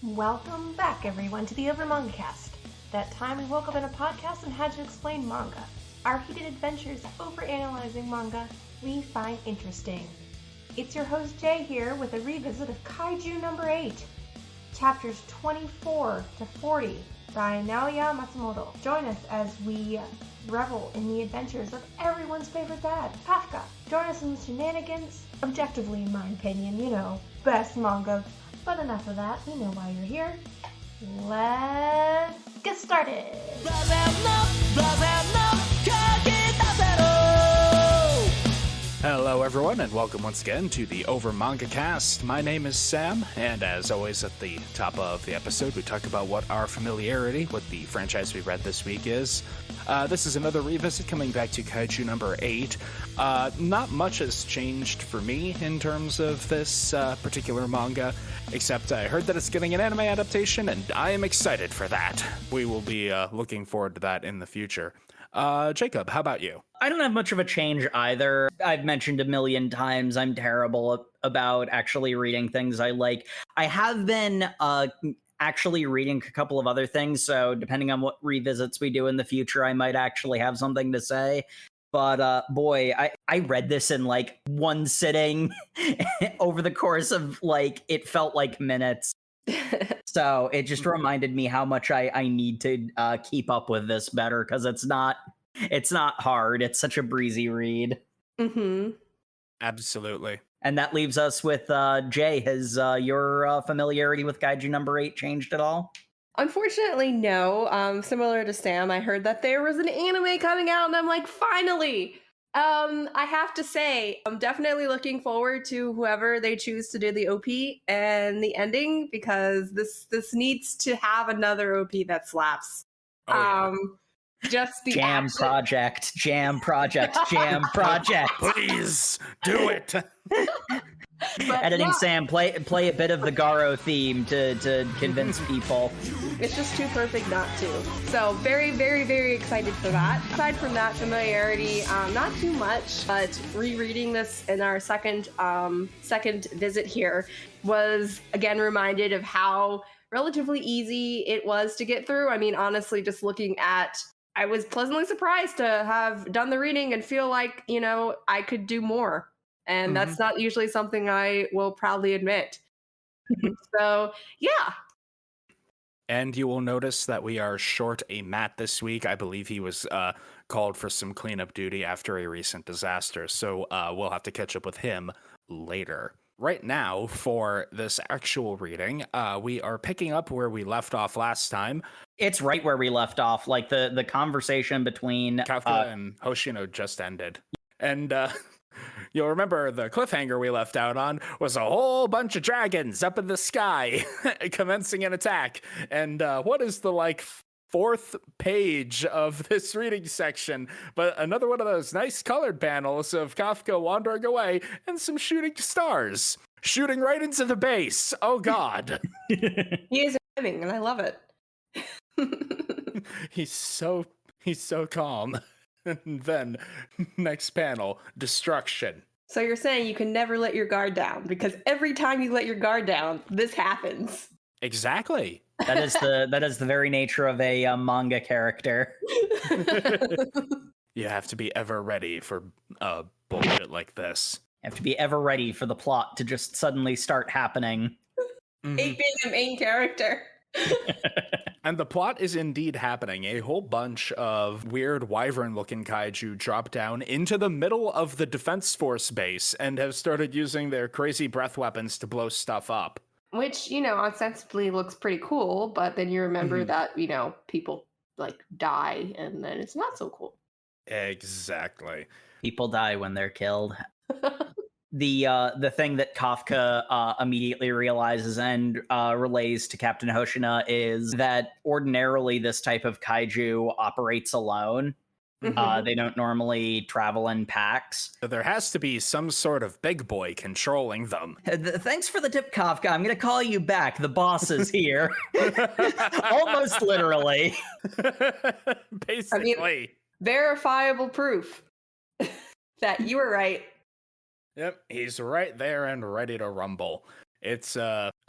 Welcome back, everyone, to the Over Manga Cast. That time we woke up in a podcast and had to explain manga. Our heated adventures overanalyzing manga we find interesting. It's your host Jay here with a revisit of Kaiju No.8, chapters 24 to 40 by Naoya Matsumoto. Join us as we revel in the adventures of everyone's favorite dad, Kafka. Join us in the shenanigans. Objectively, in my opinion, best manga. But enough of that, we know why you're here. Let's get started! Hello everyone, and welcome once again to the Over Manga Cast. My name is Sam, and as always at the top of the episode, we talk about what our familiarity with the franchise we read this week is. This is another revisit coming back to Kaiju No.8. Not much has changed for me in terms of this particular manga, except I heard that it's getting an anime adaptation, and I am excited for that. We will be looking forward to that in the future. Jacob, how about you? I don't have much of a change either. I've mentioned a million times I'm terrible about actually reading things I like. I have been actually reading a couple of other things, so depending on what revisits we do in the future, I might actually have something to say. But boy, I read this in like one sitting over the course of it felt like minutes. So it just reminded me how much I need to keep up with this better, because it's not hard. It's such a breezy read. Mm-hmm. Absolutely. And that leaves us with Jay. Has your familiarity with Kaiju No.8 changed at all? Unfortunately, no. Similar to Sam, I heard that there was an anime coming out, and I'm like, finally! I have to say, I'm definitely looking forward to whoever they choose to do the OP and the ending, because this needs to have another OP that slaps. Oh, yeah. Just the Jam action. project. Please do it. But Editing yeah, Sam, play a bit of the Garo theme to convince people. it's just too perfect not to. So very, very, very excited for that. Aside from that, familiarity, not too much, but rereading this in our second visit here was again reminded of how relatively easy it was to get through. I mean, honestly, just looking at, I was pleasantly surprised to have done the reading and feel like, I could do more. And that's not usually something I will proudly admit. So, yeah. And you will notice that we are short a Matt this week. I believe he was called for some cleanup duty after a recent disaster, so we'll have to catch up with him later. Right now, for this actual reading, we are picking up where we left off last time. It's right where we left off. Like the conversation between Kafka and Hoshino just ended. And you'll remember the cliffhanger we left out on was a whole bunch of dragons up in the sky commencing an attack. And what is the fourth page of this reading section but another one of those nice colored panels of Kafka wandering away and some shooting stars shooting right into the base. Oh God. He is living, and I love it. He's so calm. And then next panel, destruction. So you're saying you can never let your guard down, because every time you let your guard down, this happens. Exactly. that is the very nature of a manga character. You have to be ever ready for bullshit like this. You have to be ever ready for the plot to just suddenly start happening. Hate being a main character. And the plot is indeed happening. A whole bunch of weird wyvern-looking kaiju drop down into the middle of the Defense Force base and have started using their crazy breath weapons to blow stuff up. Which, ostensibly looks pretty cool, but then you remember that, people, die, and then it's not so cool. Exactly. People die when they're killed. The thing that Kafka immediately realizes and relays to Captain Hoshina is that ordinarily this type of kaiju operates alone. They don't normally travel in packs. So there has to be some sort of big boy controlling them. Thanks for the tip, Kafka. I'm going to call you back. The boss is here. Almost literally. Basically. Verifiable proof that you were right. Yep, he's right there and ready to rumble. It's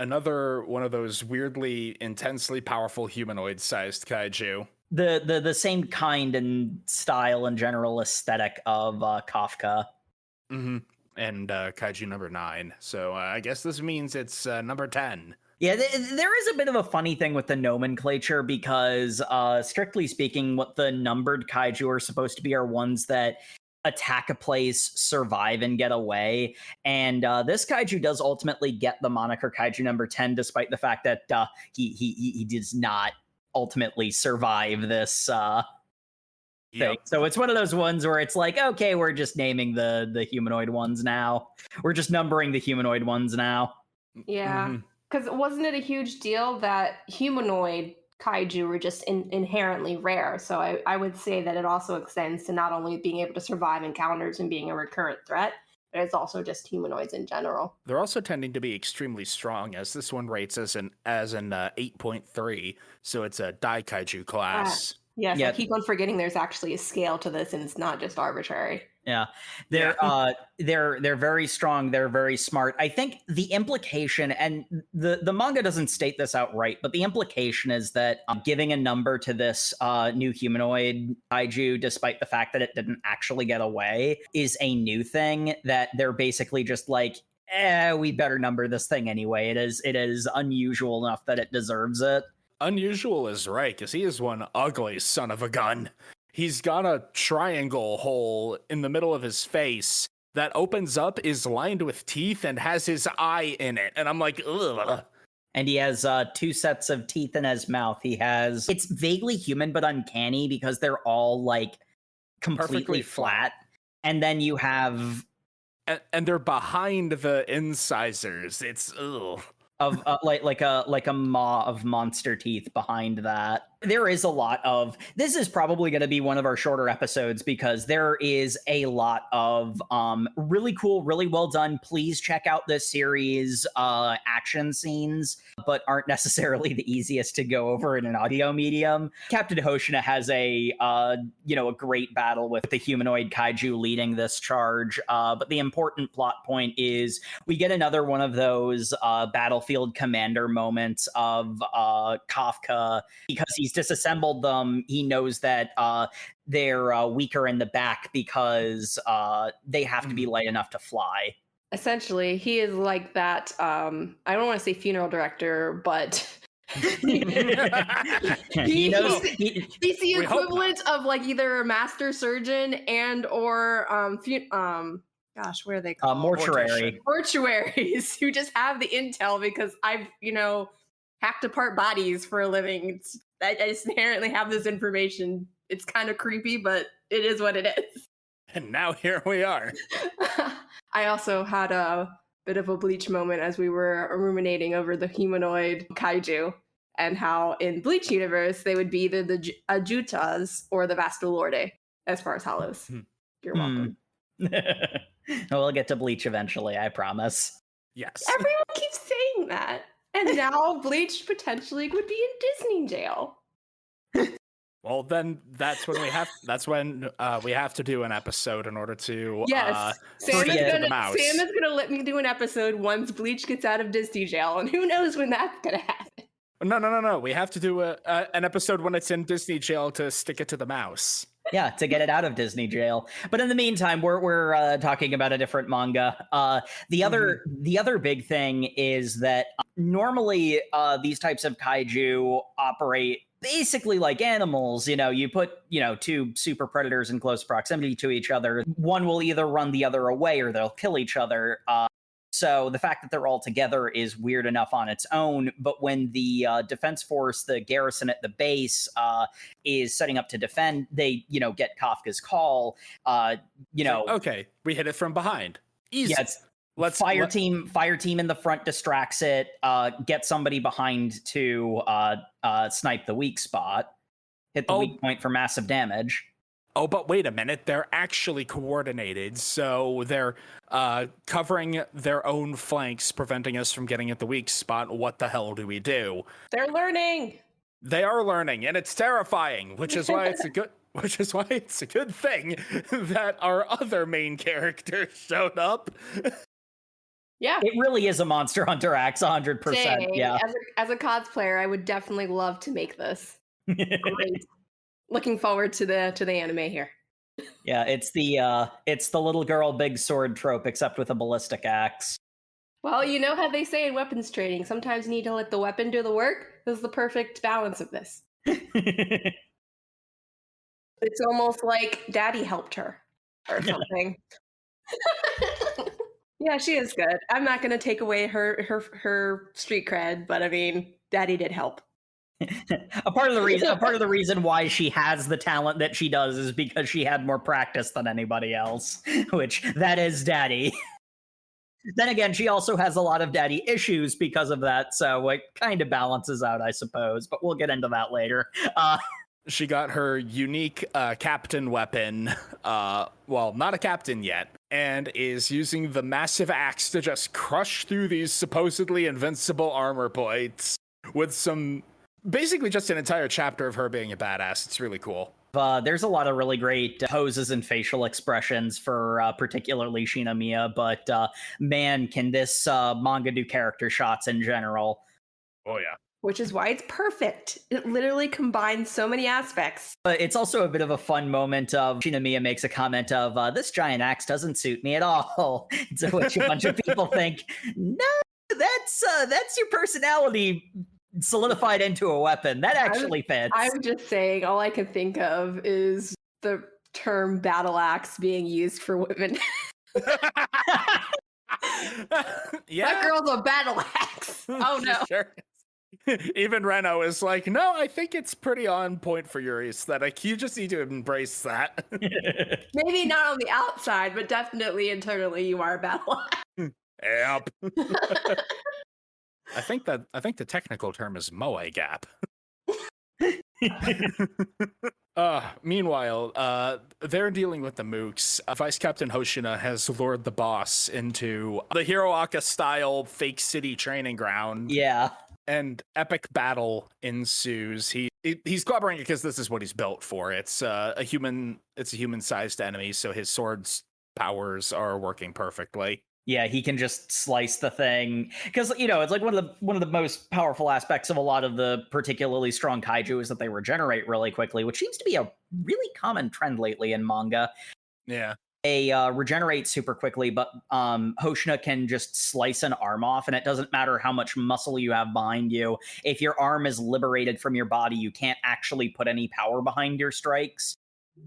Another one of those weirdly, intensely powerful humanoid-sized kaiju. The same kind and style and general aesthetic of Kafka. Mm-hmm. And Kaiju number 9. So I guess this means it's number 10. Yeah, there is a bit of a funny thing with the nomenclature because, strictly speaking, what the numbered kaiju are supposed to be are ones that attack a place, survive, and get away. And this kaiju does ultimately get the moniker Kaiju number 10, despite the fact that he does not ultimately survive this thing. Yep. So it's one of those ones where it's like, okay, we're just naming the humanoid ones now. We're just numbering the humanoid ones now. Yeah. Because wasn't it a huge deal that humanoid kaiju were just inherently rare? So I would say that it also extends to not only being able to survive encounters and being a recurrent threat, but it's also just humanoids in general. They're also tending to be extremely strong, as this one rates as an 8.3, so it's a Dai Kaiju class. Yes, I keep on forgetting there's actually a scale to this, and it's not just arbitrary. Yeah, they're very strong. They're very smart. I think the implication, and the manga doesn't state this outright, but the implication is that giving a number to this new humanoid kaiju, despite the fact that it didn't actually get away, is a new thing. That they're basically just like, we better number this thing anyway. It is unusual enough that it deserves it. Unusual is right, because he is one ugly son of a gun. He's got a triangle hole in the middle of his face that opens up, is lined with teeth, and has his eye in it. And I'm like, ugh. And he has 2 sets of teeth in his mouth. It's vaguely human, but uncanny because they're all like completely flat. And then you have... And they're behind the incisors. It's, ugh. Of like a maw of monster teeth behind that. There is a lot of... This is probably going to be one of our shorter episodes because there is a lot of really cool, really well done. Please check out this series action scenes, but aren't necessarily the easiest to go over in an audio medium. Captain Hoshina has a great battle with the humanoid kaiju leading this charge. But the important plot point is we get another one of those battlefield commander moments of Kafka, because he's disassembled them. He knows that they're weaker in the back because they have to be light enough to fly. Essentially, he is like that. I don't want to say funeral director, but he knows he's the equivalent of like either a master surgeon and or gosh, where are they called? Mortuaries who just have the intel because I've hacked apart bodies for a living. I just inherently have this information. It's kind of creepy, but it is what it is. And now here we are. I also had a bit of a Bleach moment as we were ruminating over the humanoid kaiju and how in Bleach universe they would be either the Ajutas or the Vastolorde as far as hollows. You're welcome. We'll get to Bleach eventually, I promise. Yes. Everyone keeps saying that. And now Bleach potentially would be in Disney jail. Well, then that's when we have to do an episode in order to Sam is gonna let me do an episode once Bleach gets out of Disney jail, and who knows when that's gonna happen. No. We have to do an episode when it's in Disney jail to stick it to the mouse. Yeah, to get it out of Disney jail. But in the meantime, we're talking about a different manga. The other big thing is that normally these types of kaiju operate basically like animals. You put 2 super predators in close proximity to each other. One will either run the other away or they'll kill each other. So the fact that they're all together is weird enough on its own, but when the defense force, the garrison at the base, is setting up to defend, they, get Kafka's call, Okay, we hit it from behind. Easy. Yeah, fire team in the front distracts it, get somebody behind to snipe the weak spot, hit the weak point for massive damage. Oh, but wait a minute. They're actually coordinated, so they're covering their own flanks, preventing us from getting at the weak spot. What the hell do we do? They're learning. They are learning, and it's terrifying, which is why it's a good thing that our other main character showed up. Yeah. It really is a Monster Hunter axe, 100%. Dang. Yeah. As a cosplayer, I would definitely love to make this. Great. Looking forward to the anime here. Yeah, it's the little girl big sword trope, except with a ballistic axe. Well, you know how they say in weapons training, sometimes you need to let the weapon do the work. This is the perfect balance of this. It's almost like Daddy helped her or something. Yeah, she is good. I'm not going to take away her street cred, but I mean, Daddy did help. a part of the reason why she has the talent that she does is because she had more practice than anybody else, which that is Daddy. Then again, she also has a lot of daddy issues because of that, so it kind of balances out, I suppose, but we'll get into that later. She got her unique captain weapon, well, not a captain yet, and is using the massive axe to just crush through these supposedly invincible armor plates with some, basically just an entire chapter of her being a badass. It's really cool. There's a lot of really great poses and facial expressions for particularly Shinomiya, but man, can this manga do character shots in general. Oh, yeah. Which is why it's perfect. It literally combines so many aspects. It's also a bit of a fun moment of Shinomiya makes a comment of, this giant axe doesn't suit me at all. To which a bunch of people think, no, that's your personality solidified into a weapon. That actually fits. I'm just saying, all I can think of is the term battle axe being used for women. Yeah. That girl's a battle axe. Oh no. Sure. Even Reno is like, no, I think it's pretty on point for your aesthetic. You just need to embrace that. Maybe not on the outside, but definitely internally you are a battle axe. Yep. I think the technical term is moe gap. Meanwhile, they're dealing with the mooks. Vice Captain Hoshina has lured the boss into the Hiroaka style fake city training ground. Yeah. And epic battle ensues. He's clobbering because this is what he's built for. It's a human-sized enemy, so his sword's powers are working perfectly. Yeah, he can just slice the thing because it's like one of the most powerful aspects of a lot of the particularly strong kaiju is that they regenerate really quickly, which seems to be a really common trend lately in manga. Yeah. They regenerate super quickly, but Hoshina can just slice an arm off, and it doesn't matter how much muscle you have behind you. If your arm is liberated from your body, you can't actually put any power behind your strikes.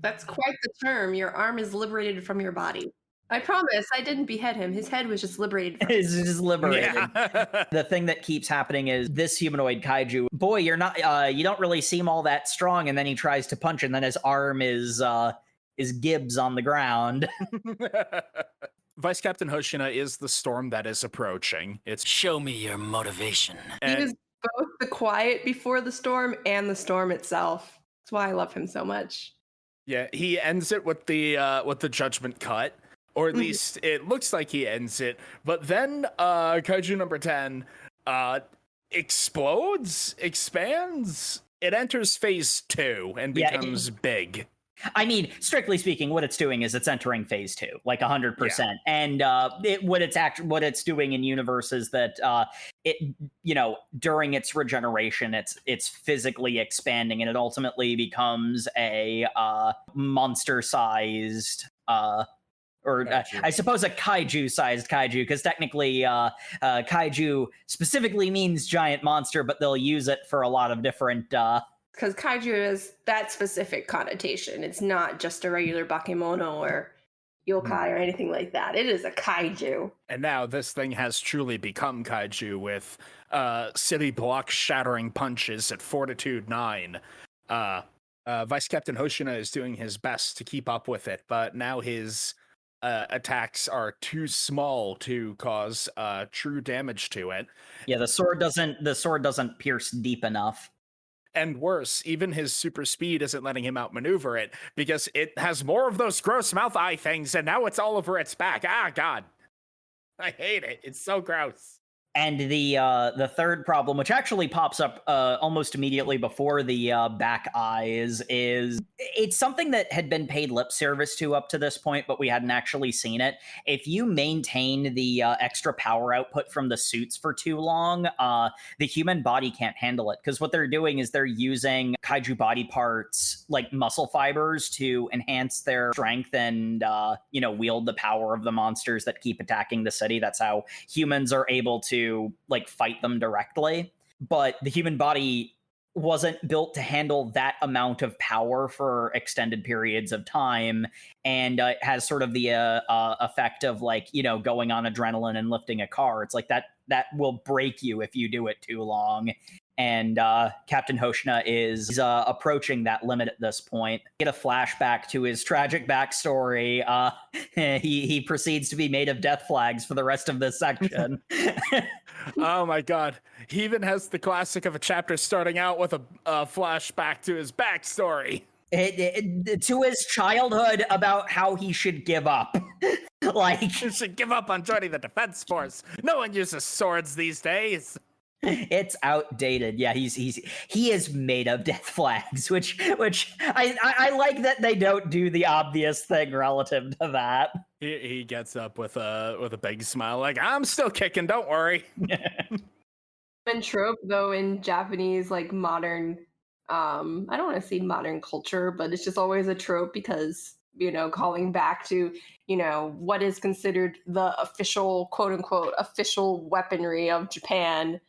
That's quite the term. Your arm is liberated from your body. I promise, I didn't behead him. His head was just liberated. It's just liberated. Yeah. The thing that keeps happening is this humanoid kaiju. Boy, you're not. You don't really seem all that strong, and then he tries to punch, and then his arm is Gibbs on the ground. Vice Captain Hoshina is the storm that is approaching. It's show me your motivation. He is both the quiet before the storm and the storm itself. That's why I love him so much. Yeah, he ends it with the judgment cut. Or at least it looks like he ends it. But then Kaiju number 10 explodes, expands. It enters phase 2 and becomes big. I mean, strictly speaking, what it's doing is it's entering phase 2, like 100%. And what it's doing in universe is that during its regeneration, it's physically expanding, and it ultimately becomes a monster-sized. I suppose a kaiju-sized kaiju, because technically kaiju specifically means giant monster, but they'll use it for a lot of different... Because kaiju is that specific connotation. It's not just a regular bakemono or yokai or anything like that. It is a kaiju. And now this thing has truly become kaiju with city block shattering punches at Fortitude 9. Vice Captain Hoshina is doing his best to keep up with it, but now his... attacks are too small to cause true damage to it. Yeah, the sword doesn't pierce deep enough. And worse, even his super speed isn't letting him outmaneuver it because it has more of those gross mouth eye things, and now it's all over its back. Ah, God. I hate it. It's so gross. And the third problem, which actually pops up almost immediately before the back eyes, is it's something that had been paid lip service to up to this point, but we hadn't actually seen it. If you maintain the extra power output from the suits for too long, the human body can't handle it, because what they're doing is they're using kaiju body parts like muscle fibers to enhance their strength and wield the power of the monsters that keep attacking the city. That's how humans are able to like fight them directly, but the human body wasn't built to handle that amount of power for extended periods of time, and it has sort of the effect of like going on adrenaline and lifting a car. It's like that will break you if you do it too long. And Captain Hoshina is approaching that limit at this point. Get a flashback to his tragic backstory. He proceeds to be made of death flags for the rest of this section. Oh my god. He even has the classic of a chapter starting out with a flashback to his backstory. To his childhood about how he should give up. He should give up on joining the Defense Force. No one uses swords these days. It's outdated. Yeah, he is made of death flags, which I like that they don't do the obvious thing relative to that. He gets up with a big smile, like, I'm still kicking, don't worry. And trope though in Japanese like modern I don't want to say modern culture, but it's just always a trope because calling back to what is considered the official quote unquote official weaponry of Japan.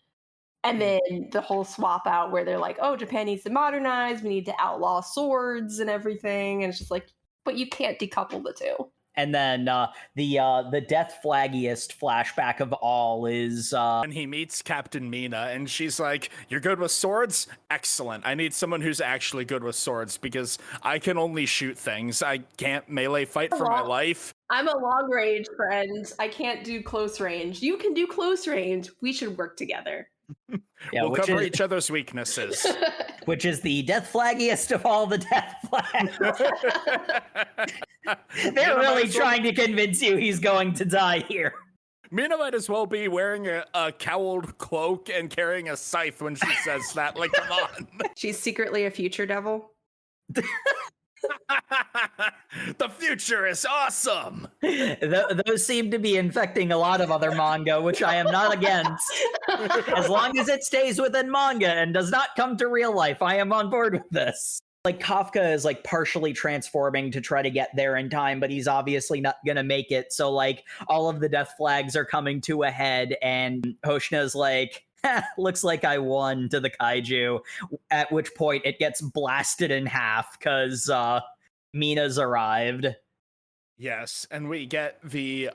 And then the whole swap out where they're like, oh, Japan needs to modernize. We need to outlaw swords and everything. And it's just like, but you can't decouple the two. And then the death flaggiest flashback of all is when he meets Captain Mina, and she's like, "You're good with swords? Excellent. I need someone who's actually good with swords because I can only shoot things. I can't melee fight for my life. I'm a long range friend. I can't do close range. You can do close range. We should work together." Yeah, we'll cover each other's weaknesses. Which is the death flaggiest of all the death flags. They're really trying to convince you he's going to die here. Mina might as well be wearing a cowled cloak and carrying a scythe when she says that. Like, come on. She's secretly a future devil. The future is awesome. Those seem to be infecting a lot of other manga, which I am not against. As long as it stays within manga and does not come to real life, I am on board with this. Like, Kafka is like partially transforming to try to get there in time, but he's obviously not gonna make it. So like all of the death flags are coming to a head, and Hoshina's like, looks like I won to the kaiju, at which point it gets blasted in half because Mina's arrived. Yes, and we get the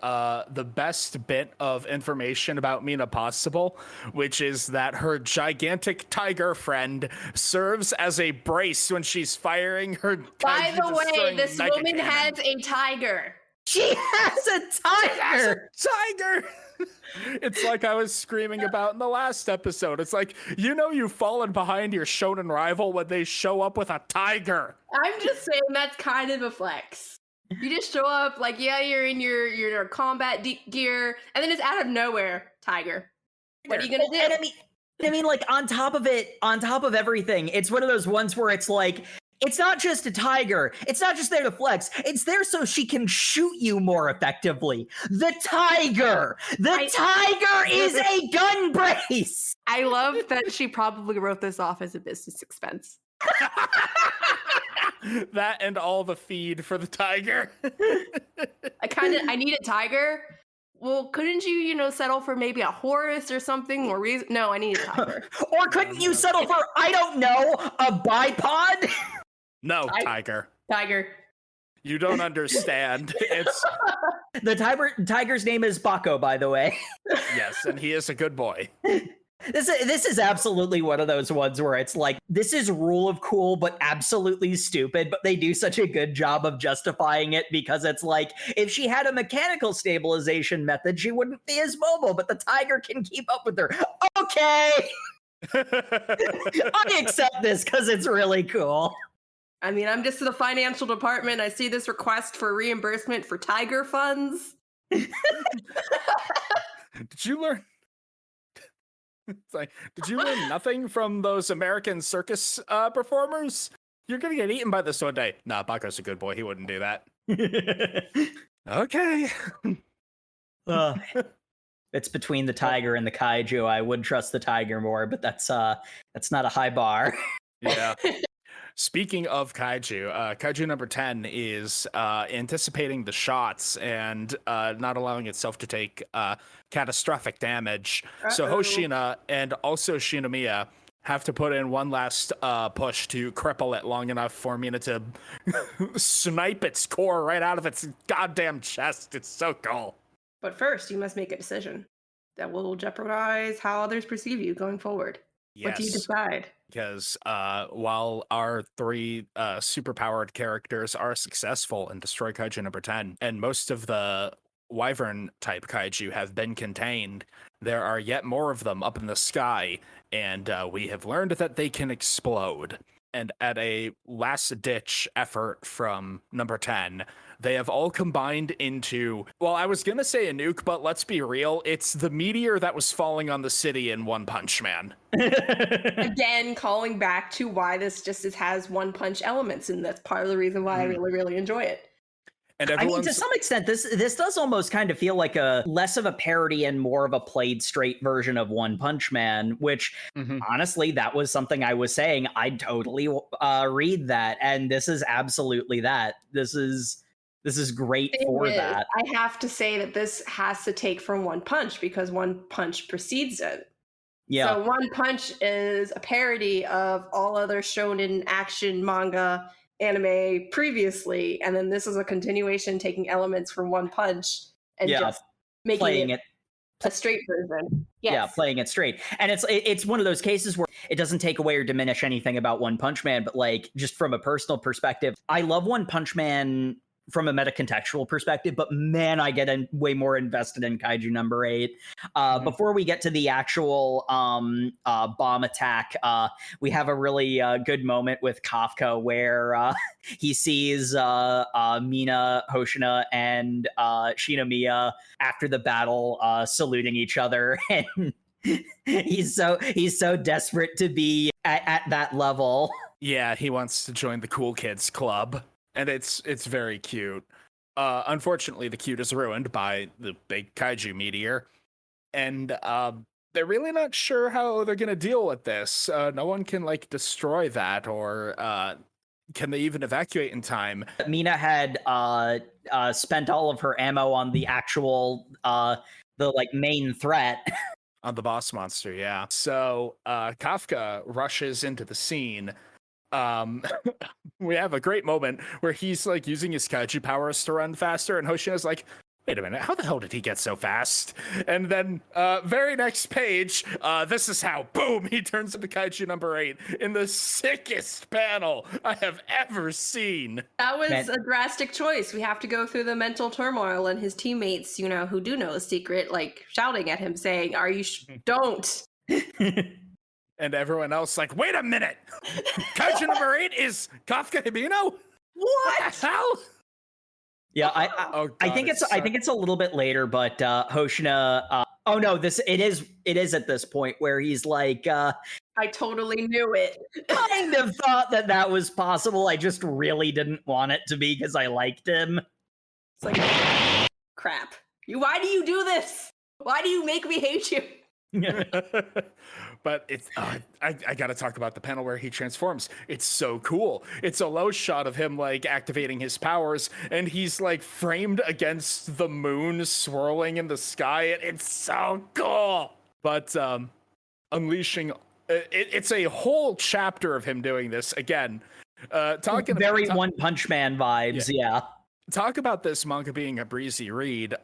best bit of information about Mina possible, which is that her gigantic tiger friend serves as a brace when she's firing her. By the way, this woman has a tiger. She has a tiger! Tiger! It's like I was screaming about in the last episode. It's like, you've fallen behind your shonen rival when they show up with a tiger. I'm just saying that's kind of a flex. You just show up like, yeah, you're in your combat gear, and then it's out of nowhere, tiger. What are you gonna do? And I mean, like, on top of everything, it's one of those ones where it's like, it's not just a tiger. It's not just there to flex. It's there so she can shoot you more effectively. The tiger! The tiger is a gun brace! I love that she probably wrote this off as a business expense. That and all the feed for the tiger. I need a tiger. Well, couldn't you, settle for maybe a horse or something more reason? No, I need a tiger. Or couldn't you settle for, I don't know, a bipod? No, tiger. Tiger. You don't understand. It's the tiger's name is Bako, by the way. Yes, and he is a good boy. This is absolutely one of those ones where it's like, this is rule of cool, but absolutely stupid, but they do such a good job of justifying it because it's like, if she had a mechanical stabilization method, she wouldn't be as mobile, but the tiger can keep up with her. Okay! I accept this because it's really cool. I mean, I'm just in the financial department. I see this request for reimbursement for tiger funds. Did you learn It's like, did you learn nothing from those American circus performers? You're gonna get eaten by this one day. Nah, Bako's a good boy. He wouldn't do that. Okay. It's between the tiger and the kaiju. I would trust the tiger more, but that's not a high bar. Yeah. Speaking of kaiju, kaiju number 10 is anticipating the shots and not allowing itself to take catastrophic damage. So Hoshina and also Shinomiya have to put in one last push to cripple it long enough for Mina to snipe its core right out of its goddamn chest. It's so cool. But first, you must make a decision that will jeopardize how others perceive you going forward. Yes. What do you decide? Because while our three superpowered characters are successful and destroy kaiju number 10, and most of the wyvern type kaiju have been contained, there are yet more of them up in the sky, and we have learned that they can explode. And at a last-ditch effort from number 10, they have all combined into, well, I was going to say a nuke, but let's be real, it's the meteor that was falling on the city in One Punch Man. Again, calling back to why this just has One Punch elements, and that's part of the reason why I really, really enjoy it. And I mean, to some extent, this does almost kind of feel like a less of a parody and more of a played straight version of One Punch Man, which honestly, that was something I was saying. I'd totally read that, and this is absolutely that. This is great for that. I have to say that this has to take from One Punch because One Punch precedes it. Yeah. So One Punch is a parody of all other shonen action manga anime previously, and then this is a continuation taking elements from One Punch and just making it a straight version. Yes. Yeah, playing it straight. And it's one of those cases where it doesn't take away or diminish anything about One Punch Man, but like just from a personal perspective, I love One Punch Man from a meta-contextual perspective, but man, I get way more invested in Kaiju number 8. Before we get to the actual bomb attack, we have a really good moment with Kafka where he sees Mina, Hoshina, and Shinomiya after the battle saluting each other, and he's so desperate to be at that level. Yeah, he wants to join the cool kids club. And it's very cute. Unfortunately, the cute is ruined by the big kaiju meteor. And they're really not sure how they're going to deal with this. No one can, destroy that, or can they even evacuate in time? Mina had spent all of her ammo on the actual, main threat. On the boss monster, yeah. So Kafka rushes into the scene. We have a great moment where he's using his kaiju powers to run faster, and Hoshina's like, wait a minute, how the hell did he get so fast? And then very next page, this is how, boom, he turns into kaiju number 8 in the sickest panel I have ever seen. That was a drastic choice. We have to go through the mental turmoil, and his teammates, who do know the secret, shouting at him saying, are you don't? And everyone else wait a minute! Kaiju number 8 is Kafka Hibino? What the hell? Yeah, I think it's a little bit later, but Hoshina. It is at this point where he's like, I totally knew it. Kind of thought that was possible. I just really didn't want it to be because I liked him. It's like, crap. Why do you do this? Why do you make me hate you? But it's I gotta talk about the panel where he transforms. It's so cool. It's a low shot of him activating his powers, and he's framed against the moon swirling in the sky. It's so cool. But unleashing it's a whole chapter of him doing this again. Talking very One Punch Man vibes, yeah. Talk about this manga being a breezy read.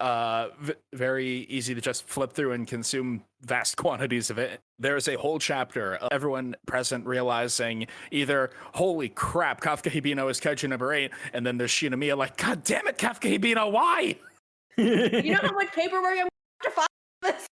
Very easy to just flip through and consume vast quantities of it. There's a whole chapter of everyone present realizing either, holy crap, Kafka Hibino is Kaiju number 8, and then there's Shinomiya God damn it, Kafka Hibino, why? You know how much paperwork I'm to find this?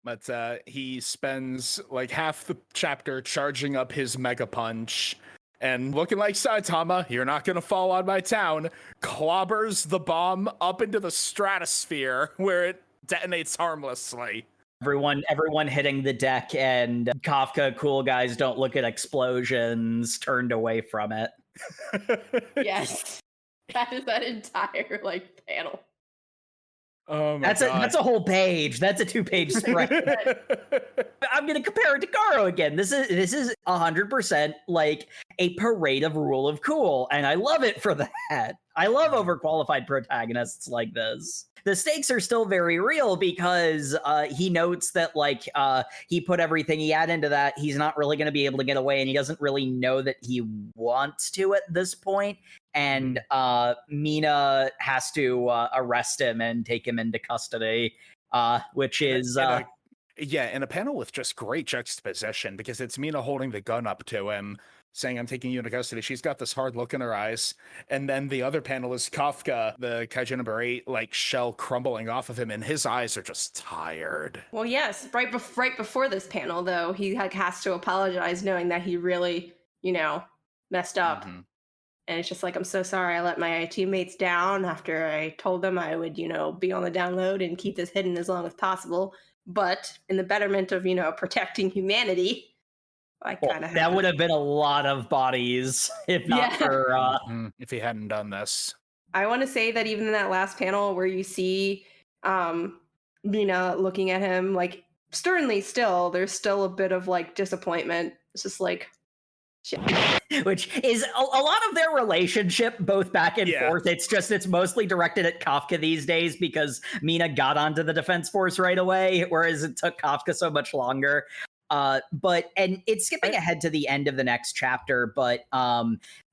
But he spends half the chapter charging up his Mega Punch, and looking like Saitama, you're not gonna fall on my town, clobbers the bomb up into the stratosphere where it detonates harmlessly. Everyone hitting the deck, and Kafka cool guys don't look at explosions, turned away from it. Yes. That is that entire panel. Oh my God. That's a whole page. That's a 2-page spread. I'm gonna compare it to Garo again. This is 100% like a parade of rule of cool, and I love it for that. I love overqualified protagonists like this. The stakes are still very real because he notes that he put everything he had into that. He's not really going to be able to get away, and he doesn't really know that he wants to at this point. And Mina has to arrest him and take him into custody, which is in a panel with just great juxtaposition, because it's Mina holding the gun up to him, saying, "I'm taking you into custody." She's got this hard look in her eyes. And then the other panel is Kafka, the Kaiju No.8, shell crumbling off of him, and his eyes are just tired. Well, yes. Right before this panel, though, he has to apologize, knowing that he really, messed up. Mm-hmm. And it's just I'm so sorry I let my teammates down after I told them I would, be on the download and keep this hidden as long as possible. But in the betterment of, protecting humanity, I kind of that would have been a lot of bodies if not for if he hadn't done this. I want to say that even in that last panel where you see Mina looking at him sternly, still there's still a bit of disappointment. It's just shit. Which is a lot of their relationship, both back and forth. It's mostly directed at Kafka these days because Mina got onto the Defense Force right away, whereas it took Kafka so much longer. And it's skipping ahead to the end of the next chapter, but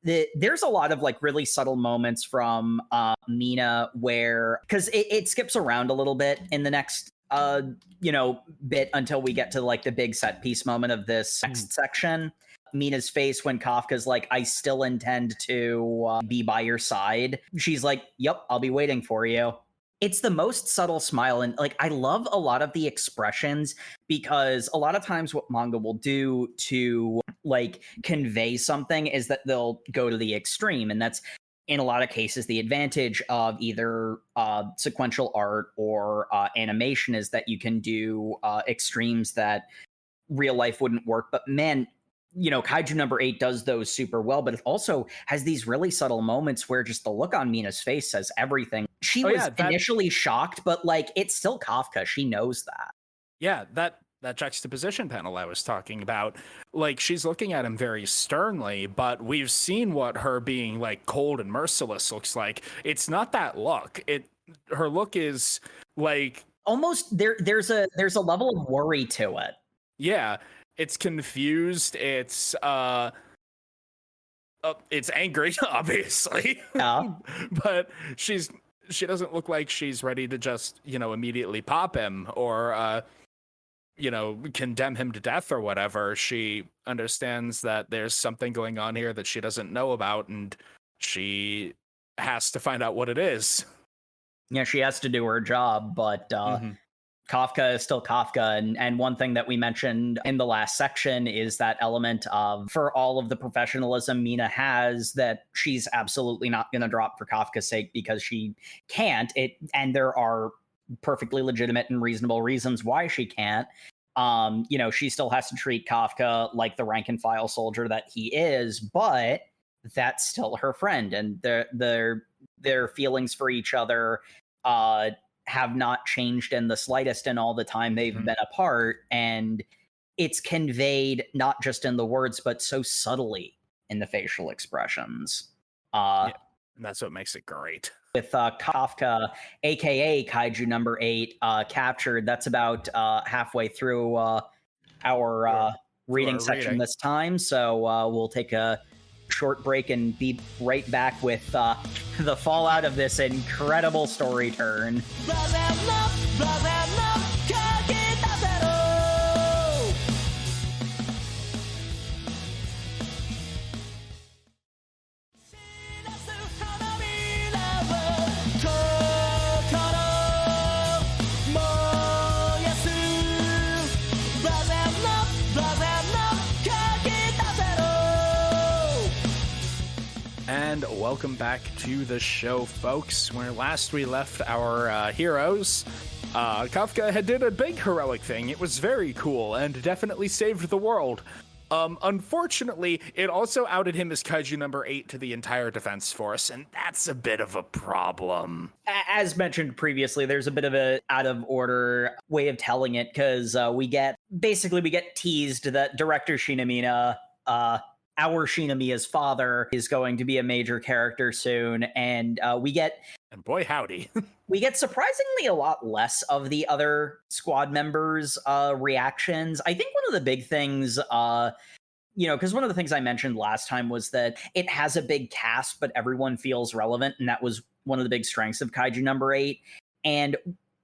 there's a lot of really subtle moments from Mina where, because it skips around a little bit in the next bit until we get to the big set piece moment of this next section. Mina's face when Kafka's I still intend to be by your side. She's yep, I'll be waiting for you. It's the most subtle smile, and I love a lot of the expressions, because a lot of times what manga will do to convey something is that they'll go to the extreme, and that's in a lot of cases the advantage of either sequential art or animation, is that you can do extremes that real life wouldn't work. But man, Kaiju No.8 does those super well, but it also has these really subtle moments where just the look on Mina's face says everything. She was initially shocked, but it's still Kafka. She knows that. Yeah, that juxtaposition panel I was talking about, she's looking at him very sternly, but we've seen what her being cold and merciless looks like. It's not that look. Her look is almost there's a level of worry to it. Yeah. It's confused. It's angry, obviously. Yeah. But she doesn't look like she's ready to just, immediately pop him or condemn him to death or whatever. She understands that there's something going on here that she doesn't know about, and she has to find out what it is. Yeah, she has to do her job, but Kafka is still Kafka, and one thing that we mentioned in the last section is that element of, for all of the professionalism Mina has, that she's absolutely not going to drop for Kafka's sake, because she can't. And there are perfectly legitimate and reasonable reasons why she can't. She still has to treat Kafka like the rank and file soldier that he is, but that's still her friend, and their feelings for each other have not changed in the slightest in all the time they've been apart. And it's conveyed not just in the words, but so subtly in the facial expressions. And that's what makes it great. With Kafka, aka Kaiju No.8, captured, that's about halfway through our reading section this time. So we'll take a short break and be right back with the fallout of this incredible story turn. And welcome back to the show, folks. Where last we left our heroes, Kafka had did a big heroic thing. It was very cool and definitely saved the world. Unfortunately, it also outed him as Kaiju No.8 to the entire defense force, and that's a bit of a problem. As mentioned previously, there's a bit of a out of order way of telling it, because we get teased that director Shinomiya, our Shinomiya's father, is going to be a major character soon, and and boy howdy. we get surprisingly a lot less of the other squad members' reactions. I think one of the big things, because one of the things I mentioned last time was that it has a big cast, but everyone feels relevant, and that was one of the big strengths of Kaiju No.8. And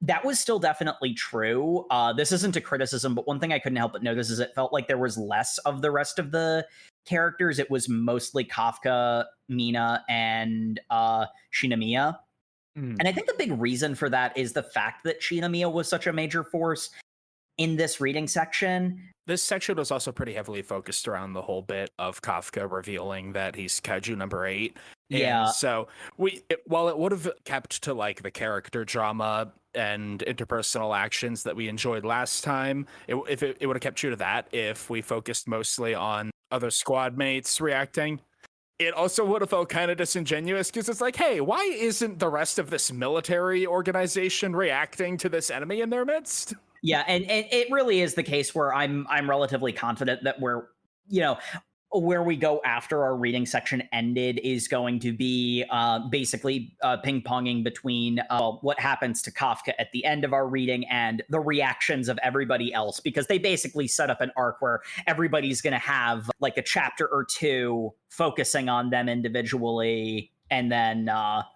that was still definitely true. This isn't a criticism, but one thing I couldn't help but notice is it felt like there was less of the rest of the characters. It was mostly Kafka, Mina, and Shinomiya. And I think the big reason for that is the fact that Shinomiya was such a major force in this reading section. This section was also pretty heavily focused around the whole bit of Kafka revealing that he's Kaiju No.8. Yeah. And so while it would have kept to like the character drama and interpersonal actions that we enjoyed last time, it would have kept true to that if we focused mostly on other squad mates reacting. It also would have felt kind of disingenuous because it's like, hey, why isn't the rest of this military organization reacting to this enemy in their midst? Yeah, and it really is the case where I'm relatively confident that where we go after our reading section ended is going to be basically ping-ponging between what happens to Kafka at the end of our reading and the reactions of everybody else, because they basically set up an arc where everybody's going to have like a chapter or two focusing on them individually, and then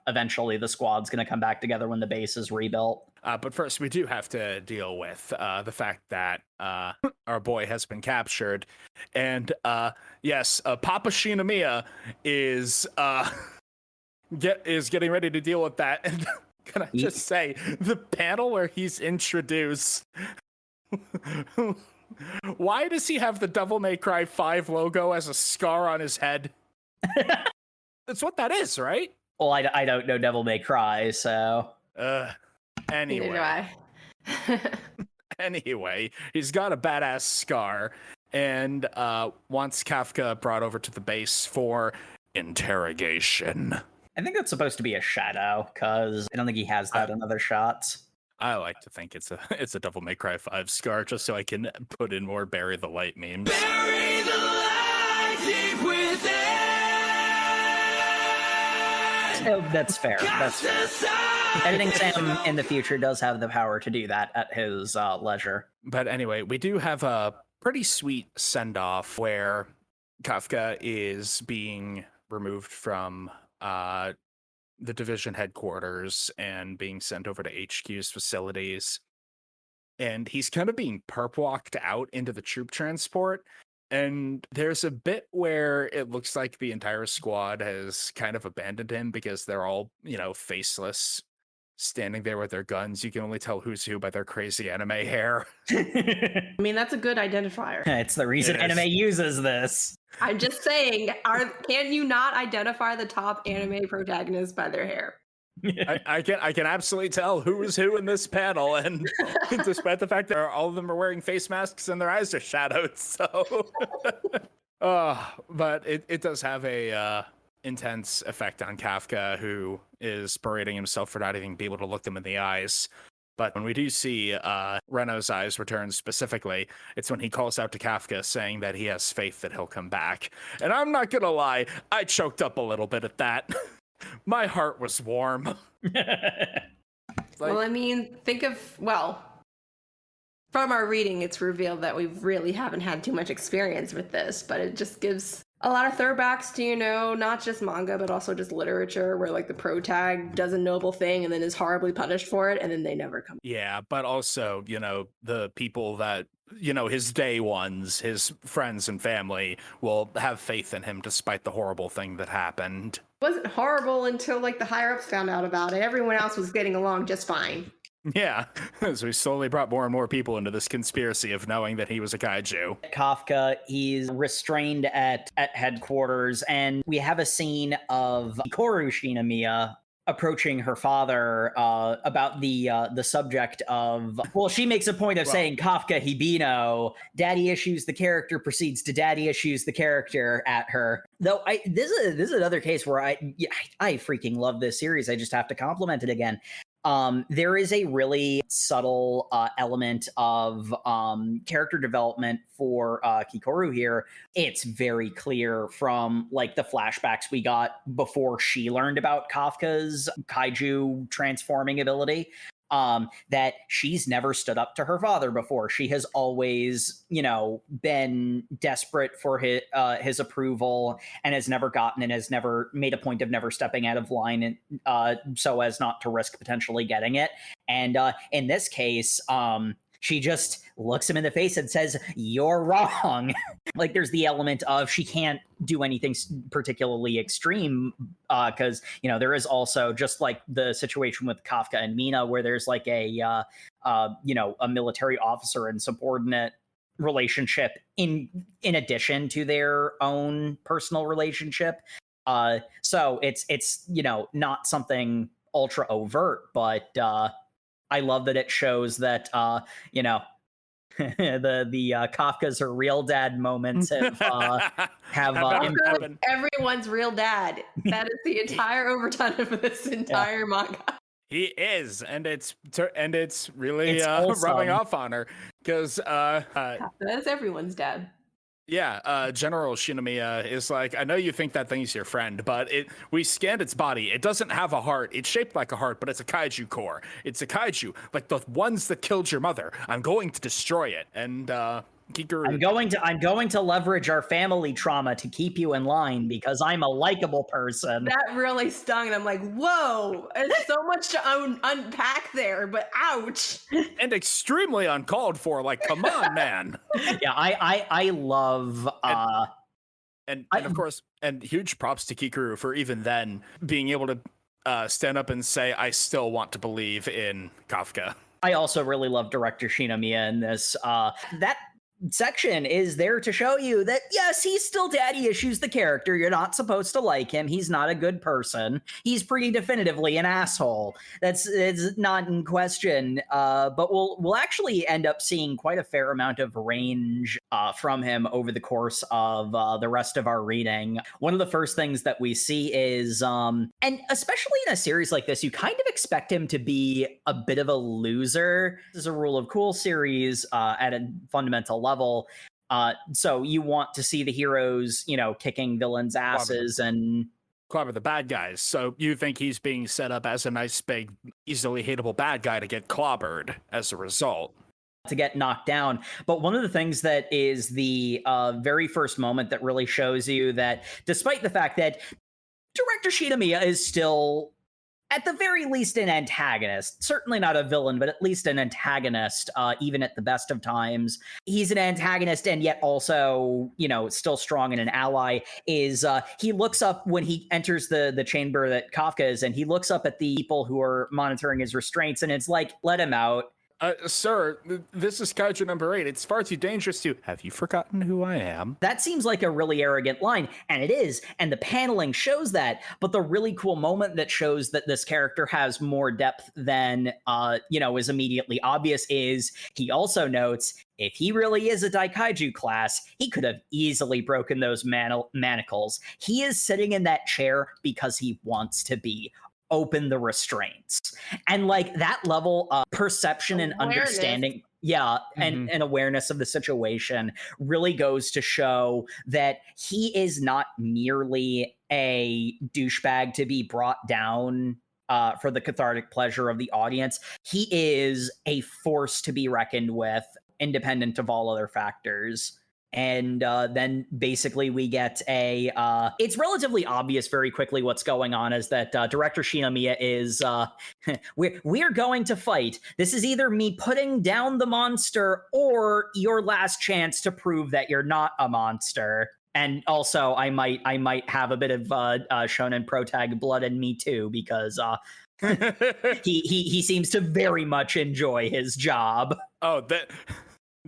eventually the squad's going to come back together when the base is rebuilt. But first, we do have to deal with the fact that our boy has been captured. And yes, Papa Shinomiya is getting ready to deal with that. And can I just say, the panel where he's introduced... Why does he have the Devil May Cry 5 logo as a scar on his head? That's what that is, right? Well, I don't know Devil May Cry, so... Anyway. Neither do I. Anyway, he's got a badass scar and wants Kafka brought over to the base for interrogation. I think that's supposed to be a shadow, because I don't think he has that in other shots. I like to think it's a Devil May Cry 5 scar, just so I can put in more Bury the Light memes. Bury the light deep within. Oh, that's fair. That's fair. Editing Sam in the future does have the power to do that at his leisure. But anyway, we do have a pretty sweet send-off where Kafka is being removed from the division headquarters and being sent over to HQ's facilities. And he's kind of being perp-walked out into the troop transport. And there's a bit where it looks like the entire squad has kind of abandoned him because they're all, faceless, standing there with their guns. You can only tell who's who by their crazy anime hair. I mean, that's a good identifier. It's the reason anime uses this. I'm just saying, can you not identify the top anime protagonists by their hair? I can absolutely tell who is who in this panel, and despite the fact that all of them are wearing face masks and their eyes are shadowed, so but it does have a intense effect on Kafka, who is berating himself for not even being able to look them in the eyes. But when we do see Reno's eyes return specifically, it's when he calls out to Kafka saying that he has faith that he'll come back. And I'm not gonna lie, I choked up a little bit at that. My heart was warm. Well, I mean, from our reading, it's revealed that we really haven't had too much experience with this, but it just gives a lot of throwbacks to, not just manga, but also just literature where like the protag does a noble thing and then is horribly punished for it, and then they never come. Yeah, but also, the people that, his day ones, his friends and family will have faith in him despite the horrible thing that happened. It wasn't horrible until like the higher ups found out about it. Everyone else was getting along just fine. Yeah, as we slowly brought more and more people into this conspiracy of knowing that he was a kaiju. Kafka, he's restrained at headquarters, and we have a scene of Koru Shinomiya approaching her father about the subject of, well, she makes a point of saying Kafka Hibino. Daddy issues the character proceeds to daddy issues the character at her. Though this is another case where I freaking love this series. I just have to compliment it again. There is a really subtle element of character development for Kikoru here. It's very clear from like the flashbacks we got before she learned about Kafka's kaiju transforming ability. That she's never stood up to her father before. She has always, been desperate for his approval and has never gotten and has never made a point of never stepping out of line so as not to risk potentially getting it. And in this case, she just looks him in the face and says, "You're wrong." Like there's the element of she can't do anything particularly extreme because, there is also just like the situation with Kafka and Mina where there's like a military officer and subordinate relationship in addition to their own personal relationship. So it's not something ultra overt, but I love that it shows that the Kafka's her real dad moments have Kafka everyone's real dad. That is the entire overtone of this entire manga. He is, and it's really rubbing off on her because that's everyone's dad. Yeah, General Shinomiya is like, I know you think that thing's your friend, but we scanned its body. It doesn't have a heart. It's shaped like a heart, but it's a kaiju core. It's a kaiju, like the ones that killed your mother. I'm going to destroy it. And Kikoru, I'm going to leverage our family trauma to keep you in line because I'm a likable person. That really stung, and I'm like, whoa, there's so much to unpack there, but ouch. And extremely uncalled for. Like, come on, man. Yeah, I love and of course, and huge props to Kikoru for even then being able to stand up and say, I still want to believe in Kafka. I also really love director Shinomiya in this. That section is there to show you that yes, he's still daddy issues the character. You're not supposed to like him. He's not a good person. He's pretty definitively an asshole. It's not in question. But we'll actually end up seeing quite a fair amount of range from him over the course of the rest of our reading. One of the first things that we see is and especially in a series like this, you kind of expect him to be a bit of a loser. This is a Rule of Cool series at a fundamental level. So you want to see the heroes, kicking villains' asses and clobber the bad guys. So you think he's being set up as a nice, big, easily hateable bad guy to get clobbered as a result. To get knocked down. But one of the things that is the very first moment that really shows you that despite the fact that director Shinomiya is still at the very least an antagonist, certainly not a villain, but at least an antagonist, even at the best of times. He's an antagonist and yet also, still strong and an ally, is he looks up when he enters the chamber that Kafka is in, he looks up at the people who are monitoring his restraints and it's like, let him out. Sir, this is Kaiju No.8. It's far too dangerous to... Have you forgotten who I am? That seems like a really arrogant line, and it is, and the paneling shows that, but the really cool moment that shows that this character has more depth than, is immediately obvious is he also notes if he really is a Daikaiju class, he could have easily broken those manacles. He is sitting in that chair because he wants to be. Open the restraints. And like that level of perception and understanding, and awareness of the situation really goes to show that he is not merely a douchebag to be brought down for the cathartic pleasure of the audience. He is a force to be reckoned with, independent of all other factors. And then basically we get it's relatively obvious very quickly what's going on is that director Shinomiya is, we're going to fight. This is either me putting down the monster or your last chance to prove that you're not a monster. And also I might have a bit of shonen protag blood in me too, because he seems to very much enjoy his job. Oh,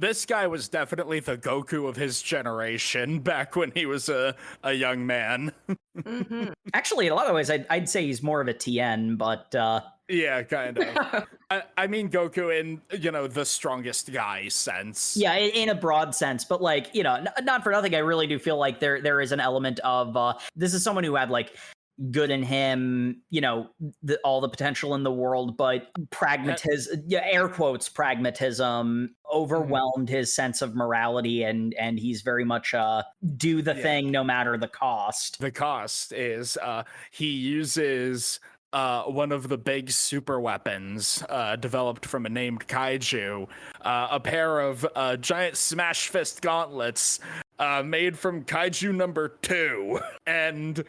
This guy was definitely the Goku of his generation back when he was a young man. Mhm. Actually, in a lot of ways, I'd say he's more of a TN, but Yeah, kind of. I mean Goku in, the strongest guy sense. yeah, in a broad sense. But like, not for nothing, I really do feel like there is an element of this is someone who had like good in him, all the potential in the world, but pragmatism, yeah, air quotes, pragmatism overwhelmed his sense of morality, and he's very much do the thing no matter the cost. The cost is he uses one of the big super weapons developed from a named kaiju, a pair of giant smash fist gauntlets made from Kaiju No.8, and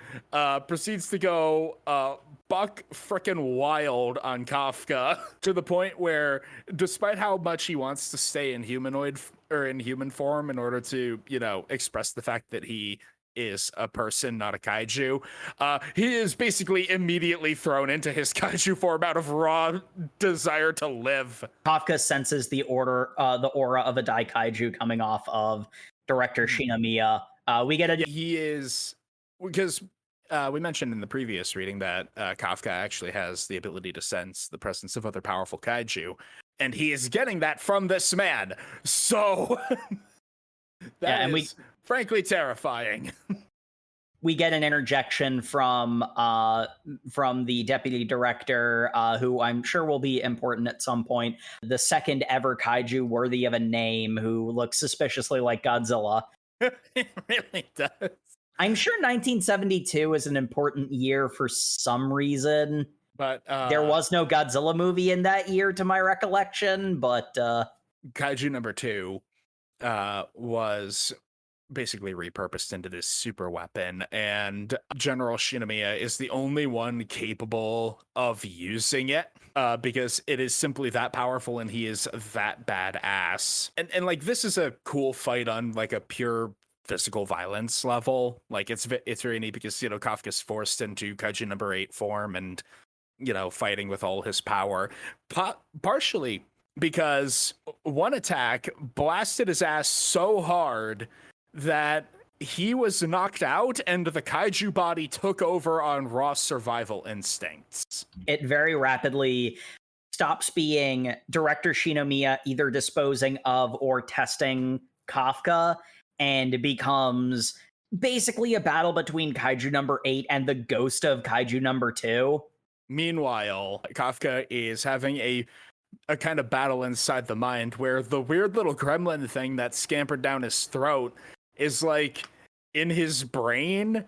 proceeds to go buck frickin' wild on Kafka to the point where, despite how much he wants to stay in humanoid or in human form in order to, express the fact that he is a person, not a kaiju, he is basically immediately thrown into his kaiju form out of raw desire to live. Kafka senses the aura of a daikaiju coming off of director Shinomiya. We get a He is, because we mentioned in the previous reading that Kafka actually has the ability to sense the presence of other powerful kaiju, and he is getting that from this man. So that is frankly terrifying. We get an interjection from the deputy director, who I'm sure will be important at some point. The second ever kaiju worthy of a name, who looks suspiciously like Godzilla. It really does. I'm sure 1972 is an important year for some reason. But there was no Godzilla movie in that year, to my recollection. But Kaiju No.8 was basically repurposed into this super weapon, and General Shinomiya is the only one capable of using it because it is simply that powerful and he is that badass. And like, this is a cool fight on like a pure physical violence level. Like, it's very neat because Kafka's forced into Kaiju No.8 form and fighting with all his power, partially because one attack blasted his ass so hard that he was knocked out and the kaiju body took over on raw survival instincts. It very rapidly stops being director Shinomiya either disposing of or testing Kafka, and becomes basically a battle between Kaiju No.8 and the ghost of Kaiju No.2. Meanwhile, Kafka is having a kind of battle inside the mind where the weird little gremlin thing that scampered down his throat is like in his brain,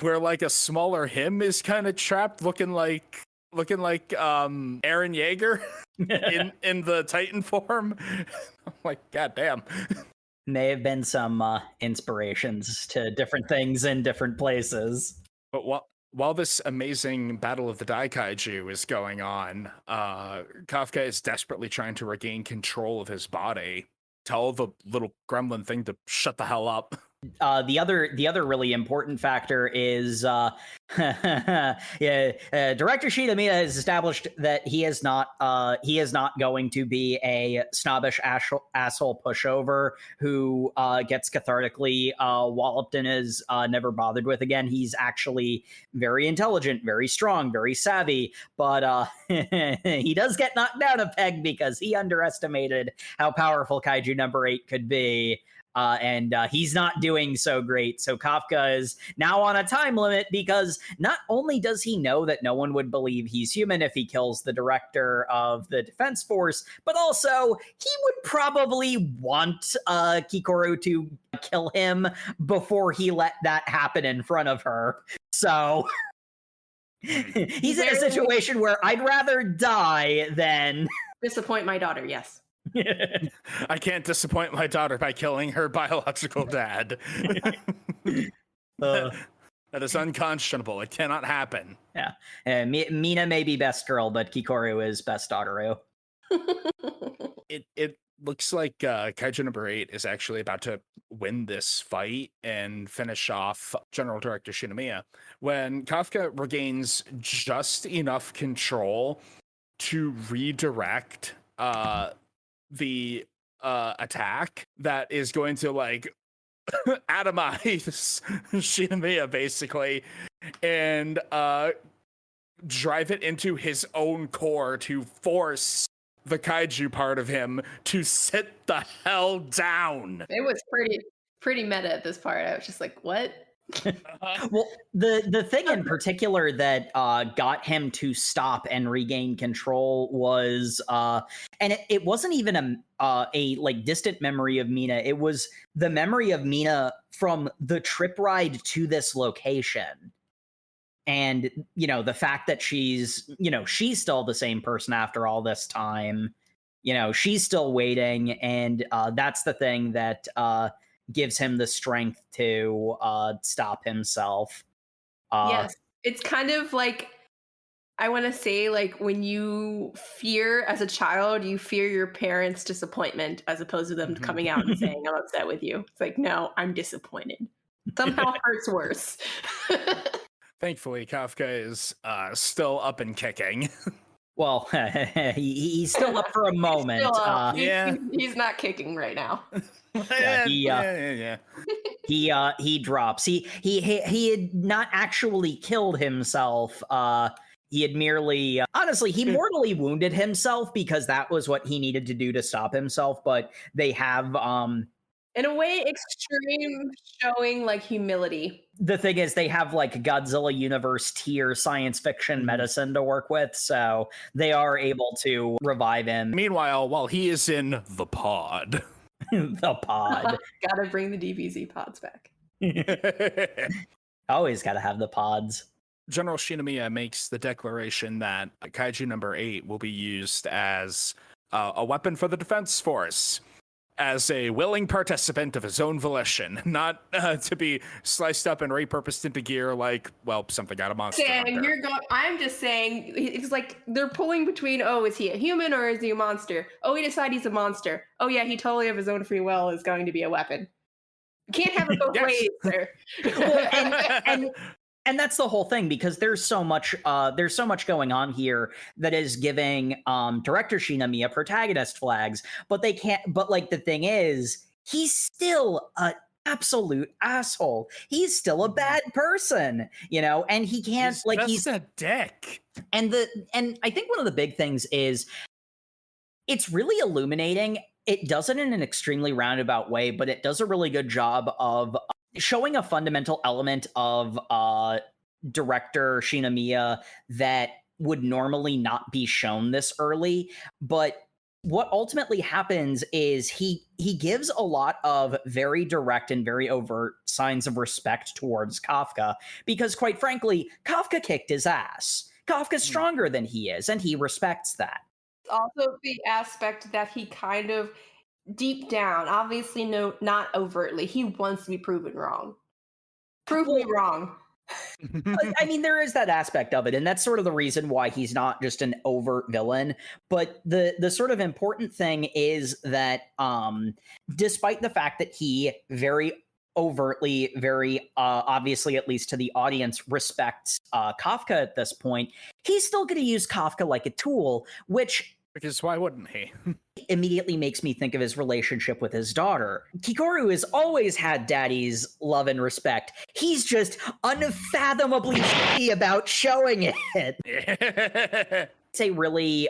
where like a smaller him is kind of trapped, looking like Eren Yeager in the Titan form. I'm like, god damn. May have been some inspirations to different things in different places. But while this amazing battle of the Daikaiju is going on, Kafka is desperately trying to regain control of his body. Tell the little gremlin thing to shut the hell up. The other really important factor is director Shinomiya has established that he is not going to be a snobbish asshole pushover who gets cathartically walloped and is never bothered with again. He's actually very intelligent, very strong, very savvy, but he does get knocked down a peg because he underestimated how powerful Kaiju No.8 could be. And he's not doing so great. So Kafka is now on a time limit because not only does he know that no one would believe he's human if he kills the director of the defense force, but also he would probably want Kikoru to kill him before he let that happen in front of her. So he's in a situation where I'd rather die than disappoint my daughter. Yes. I can't disappoint my daughter by killing her biological dad. That is unconscionable. It cannot happen. Yeah. Mina may be best girl, but Kikoru is best daughter. It looks like Kaiju No.8 is actually about to win this fight and finish off General Director Shinomiya when Kafka regains just enough control to redirect the attack that is going to like atomize Shinomiya basically, and drive it into his own core to force the kaiju part of him to sit the hell down. It was pretty meta at this part. I was just like, what? Well, the thing in particular that got him to stop and regain control was, and it wasn't even a like distant memory of Mina. It was the memory of Mina from the trip ride to this location. And, you know, the fact that she's still the same person after all this time, you know, she's still waiting. And that's the thing that gives him the strength to stop himself. Yes. It's kind of like, I want to say, like, when you fear as a child, you fear your parents' disappointment as opposed to them coming out and saying, I'm upset with you. It's like, no, I'm disappointed. Somehow hurts worse. Thankfully, Kafka is still up and kicking. Well, he's still up for a moment. He's not kicking right now. He drops. He had not actually killed himself. He had merely, honestly, he mortally wounded himself because that was what he needed to do to stop himself. But they have, in a way, extreme showing like humility. The thing is, they have like Godzilla universe tier science fiction medicine to work with, so they are able to revive him. Meanwhile, while he is in the pod. The pod. Gotta bring the DBZ pods back. Always gotta have the pods. General Shinomiya makes the declaration that Kaiju No.8 will be used as a weapon for the defense force, as a willing participant of his own volition, not to be sliced up and repurposed into gear like, well, something out of Monster Hunter. I'm just saying, it's like they're pulling between, oh, is he a human or is he a monster? Oh, we decide he's a monster. Oh, yeah, he totally of his own free will is going to be a weapon. You can't have it both ways, sir. Well, and that's the whole thing, because there's so much going on here that is giving director Shinomiya protagonist flags, but they can't. But like the thing is, he's still an absolute asshole. He's still a bad person, you know, and he can't he's a dick. And I think one of the big things is it's really illuminating. It does it in an extremely roundabout way, but it does a really good job of showing a fundamental element of director Shinomiya that would normally not be shown this early. But what ultimately happens is he gives a lot of very direct and very overt signs of respect towards Kafka, because quite frankly, Kafka kicked his ass. Kafka's stronger than he is, and he respects that. Also the aspect that he kind of deep down, obviously not overtly, he wants to be proven wrong. Prove me wrong. I mean, there is that aspect of it, and that's sort of the reason why he's not just an overt villain. But the sort of important thing is that despite the fact that he very overtly, very obviously, at least to the audience, respects Kafka at this point, he's still going to use Kafka like a tool, which... Because why wouldn't he? Immediately makes me think of his relationship with his daughter. Kikoru has always had daddy's love and respect. He's just unfathomably shitty about showing it. It's a really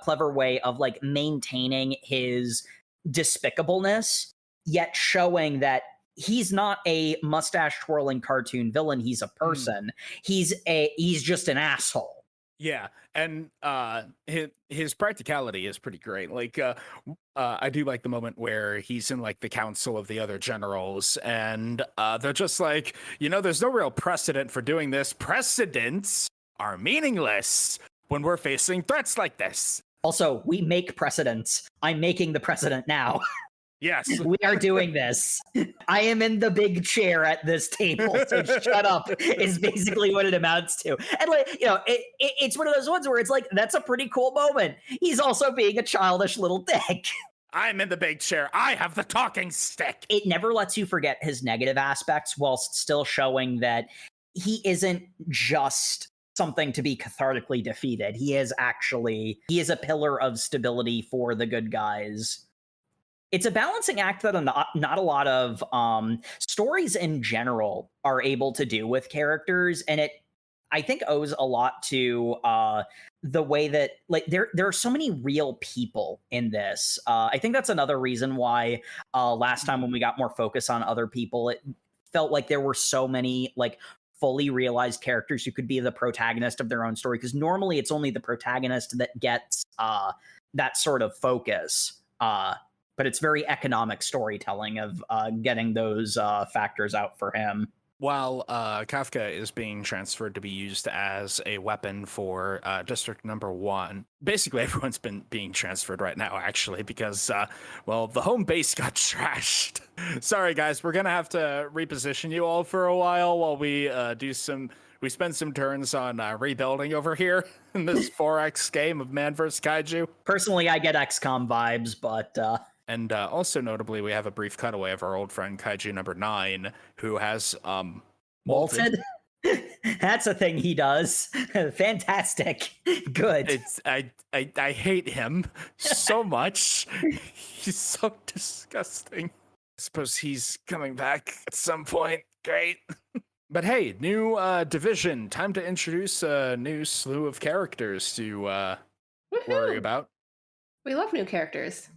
clever way of like maintaining his despicableness, yet showing that he's not a mustache twirling cartoon villain. He's a person. He's just an asshole. Yeah, and his practicality is pretty great. Like, I do like the moment where he's in like the council of the other generals, and they're just like, you know, there's no real precedent for doing this. Precedents are meaningless when we're facing threats like this. Also, we make precedents. I'm making the precedent now. Yes. We are doing this. I am in the big chair at this table, so shut up is basically what it amounts to. And like, you know, it's one of those ones where it's like, that's a pretty cool moment. He's also being a childish little dick. I'm in the big chair. I have the talking stick. It never lets you forget his negative aspects whilst still showing that he isn't just something to be cathartically defeated. He is a pillar of stability for the good guys. it's a balancing act that not a lot of stories in general are able to do with characters, and it I think owes a lot to the way that like there are so many real people in this. I think that's another reason why last time when we got more focus on other people, it felt like there were so many like fully realized characters who could be the protagonist of their own story, because normally it's only the protagonist that gets that sort of focus. But it's very economic storytelling of getting those factors out for him. While Kafka is being transferred to be used as a weapon for District Number 1, basically everyone's been being transferred right now, actually, because, well, the home base got trashed. Sorry, guys, we're going to have to reposition you all for a while we we spend some turns on rebuilding over here in this 4X game of Man vs. Kaiju. Personally, I get XCOM vibes, but... And also notably, we have a brief cutaway of our old friend Kaiju number 9, who has molted. That's a thing he does. Fantastic. Good. I hate him so much. He's so disgusting. I suppose he's coming back at some point. Great. But hey, new division. Time to introduce a new slew of characters to worry about. We love new characters.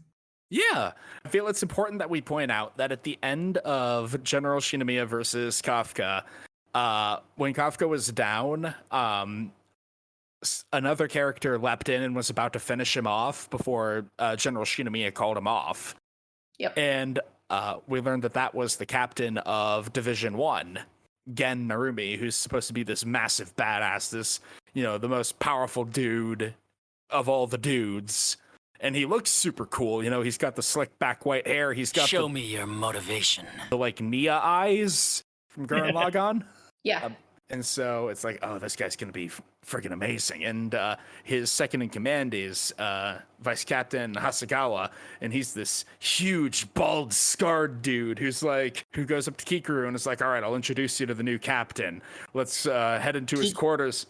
Yeah, I feel it's important that we point out that at the end of General Shinomiya versus Kafka, when Kafka was down, another character leapt in and was about to finish him off before General Shinomiya called him off. Yep. And we learned that was the captain of Division 1, Gen Narumi, who's supposed to be this massive badass, this, the most powerful dude of all the dudes. And he looks super cool. He's got the slick back white hair. He's got Show me your motivation. The like Nia eyes from Gurren Lagann. Yeah. And so it's like, oh, this guy's going to be friggin' amazing. And his second in command is Vice Captain Hasegawa. And he's this huge, bald, scarred dude who goes up to Kikuru and is like, all right, I'll introduce you to the new captain. Let's head into his quarters.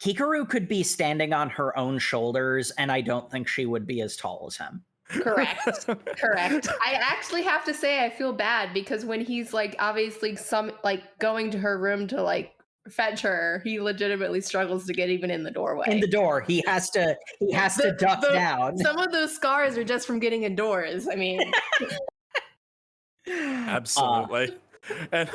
Kikuru could be standing on her own shoulders, and I don't think she would be as tall as him. Correct. I actually have to say I feel bad because when he's obviously going to her room to fetch her, he legitimately struggles to get even in the doorway. In the door, he has to duck down. Some of those scars are just from getting indoors. I mean, absolutely. And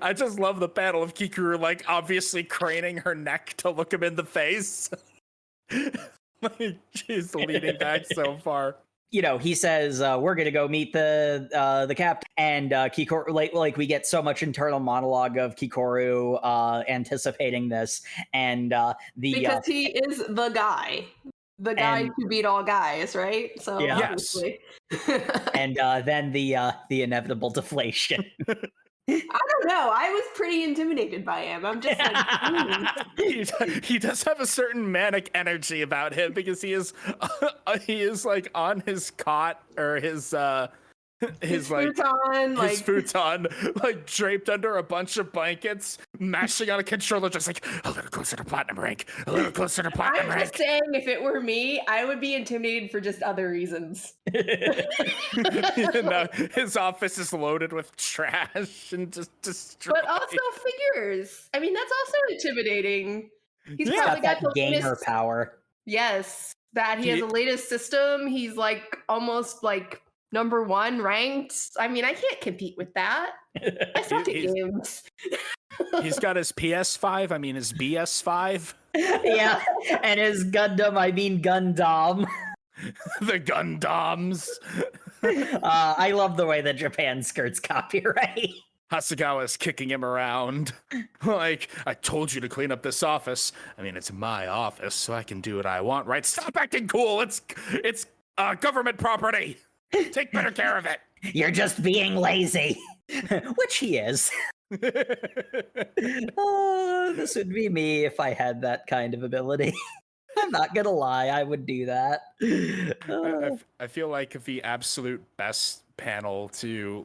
I just love the panel of Kikuru, obviously craning her neck to look him in the face. She's leaning back so far. He says, we're going to go meet the captain. And Kikoru, we get so much internal monologue of Kikoru anticipating this. And because he is the guy. The guy who beat all guys, right? So yeah. Obviously. And then the inevitable deflation. I don't know. I was pretty intimidated by him. I'm just he does have a certain manic energy about him because he is on his cot or his futon, draped under a bunch of blankets, mashing on a controller, just a little closer to platinum rank, a little closer to platinum rank. I'm just saying, if it were me, I would be intimidated for just other reasons. His office is loaded with trash and just destroyed. But also figures. I mean, that's also intimidating. He's probably got the gamer power. Yes, that he has the latest system. He's almost number 1 ranked. I mean, I can't compete with that. I suck at games. He's got his PS5, his BS5. Yeah, and his Gundam, Gundam. The Gundams. I love the way that Japan skirts copyright. Hasegawa's kicking him around. I told you to clean up this office. It's my office, so I can do what I want, right? Stop acting cool. It's government property. Take better care of it. You're just being lazy. Which he is. This would be me if I had that kind of ability. I'm not gonna lie, I would do that. I feel like the absolute best panel to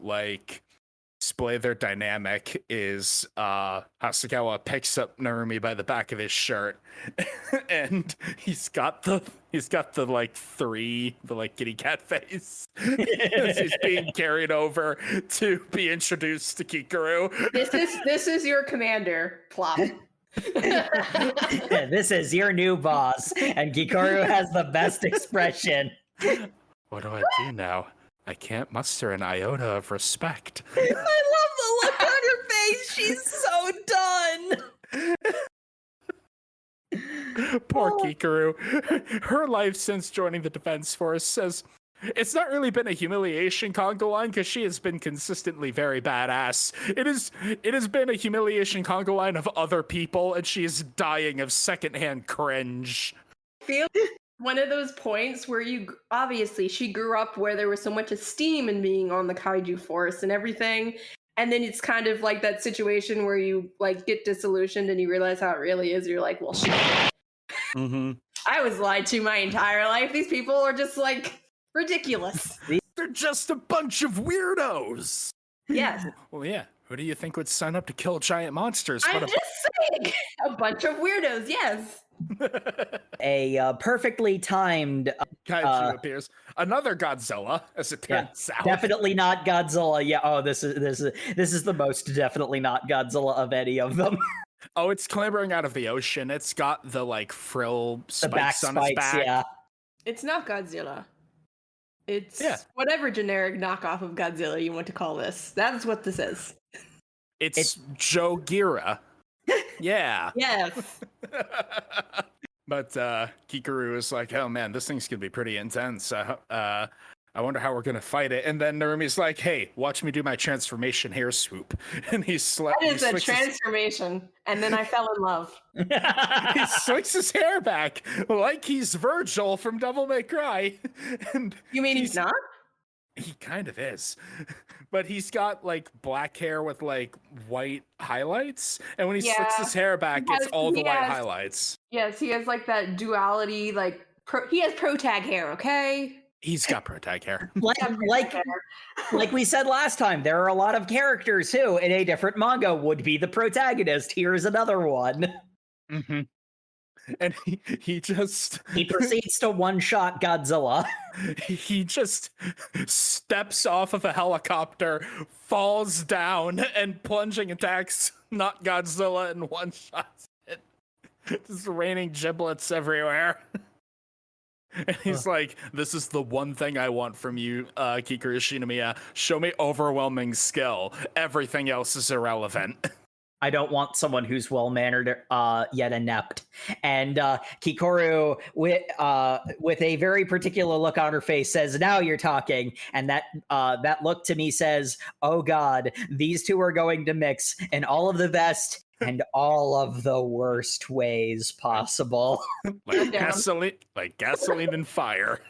display their dynamic is Hasagawa picks up Narumi by the back of his shirt, and he's got the kitty cat face as he's being carried over to be introduced to Kikaru. This is your commander, plop. This is your new boss, and Kikaru has the best expression. What do I do now? I can't muster an iota of respect. I love the look on her face. She's so done. Poor Kikaru. Her life since joining the Defense Force says it's not really been a humiliation, conga line, because she has been consistently very badass. It has been a humiliation, conga line of other people, and she is dying of secondhand cringe. Feel one of those points where obviously she grew up where there was so much esteem in being on the kaiju force and everything, and then it's kind of like that situation where you like get disillusioned and you realize how it really is. You're like, well, shit. Mm-hmm. I was lied to my entire life. These people are just like ridiculous. They're just a bunch of weirdos. Yes. Well, yeah. Who do you think would sign up to kill giant monsters? I'm just saying, a bunch of weirdos. Yes. A perfectly timed Kaiju appears. Another Godzilla, as it turns out. Definitely not Godzilla. Yeah. Oh, this is the most definitely not Godzilla of any of them. Oh, it's clambering out of the ocean. It's got the like frill spikes on its back. Yeah. It's not Godzilla. It's whatever generic knockoff of Godzilla you want to call this. That's what this is. It's Joe Gira. Yeah. Yes. But Kikaru is like, oh man, this thing's gonna be pretty intense. I wonder how we're gonna fight it. And then Narumi's like, hey, watch me do my transformation hair swoop. And he That is a transformation. And then I fell in love. He slicks his hair back like he's Virgil from Devil May Cry. And you mean he's not? He kind of is. But he's got like black hair with like white highlights. And when he slicks his hair back, it's all the white highlights. Yes, he has like that duality, like he has protag hair, okay? He's got protag hair. Like we said last time, there are a lot of characters who, in a different manga, would be the protagonist. Here's another one. Mm-hmm. And he proceeds to one-shot Godzilla. He just steps off of a helicopter, falls down, and plunging attacks not Godzilla and one-shots it. Just raining giblets everywhere. And he's like, this is the one thing I want from you, Kikaru Shinomiya. Show me overwhelming skill. Everything else is irrelevant. I don't want someone who's well-mannered yet inept. And Kikaru, with a very particular look on her face, says, now you're talking. And that look to me says, oh God, these two are going to mix in all of the best and all of the worst ways possible. like gasoline and fire.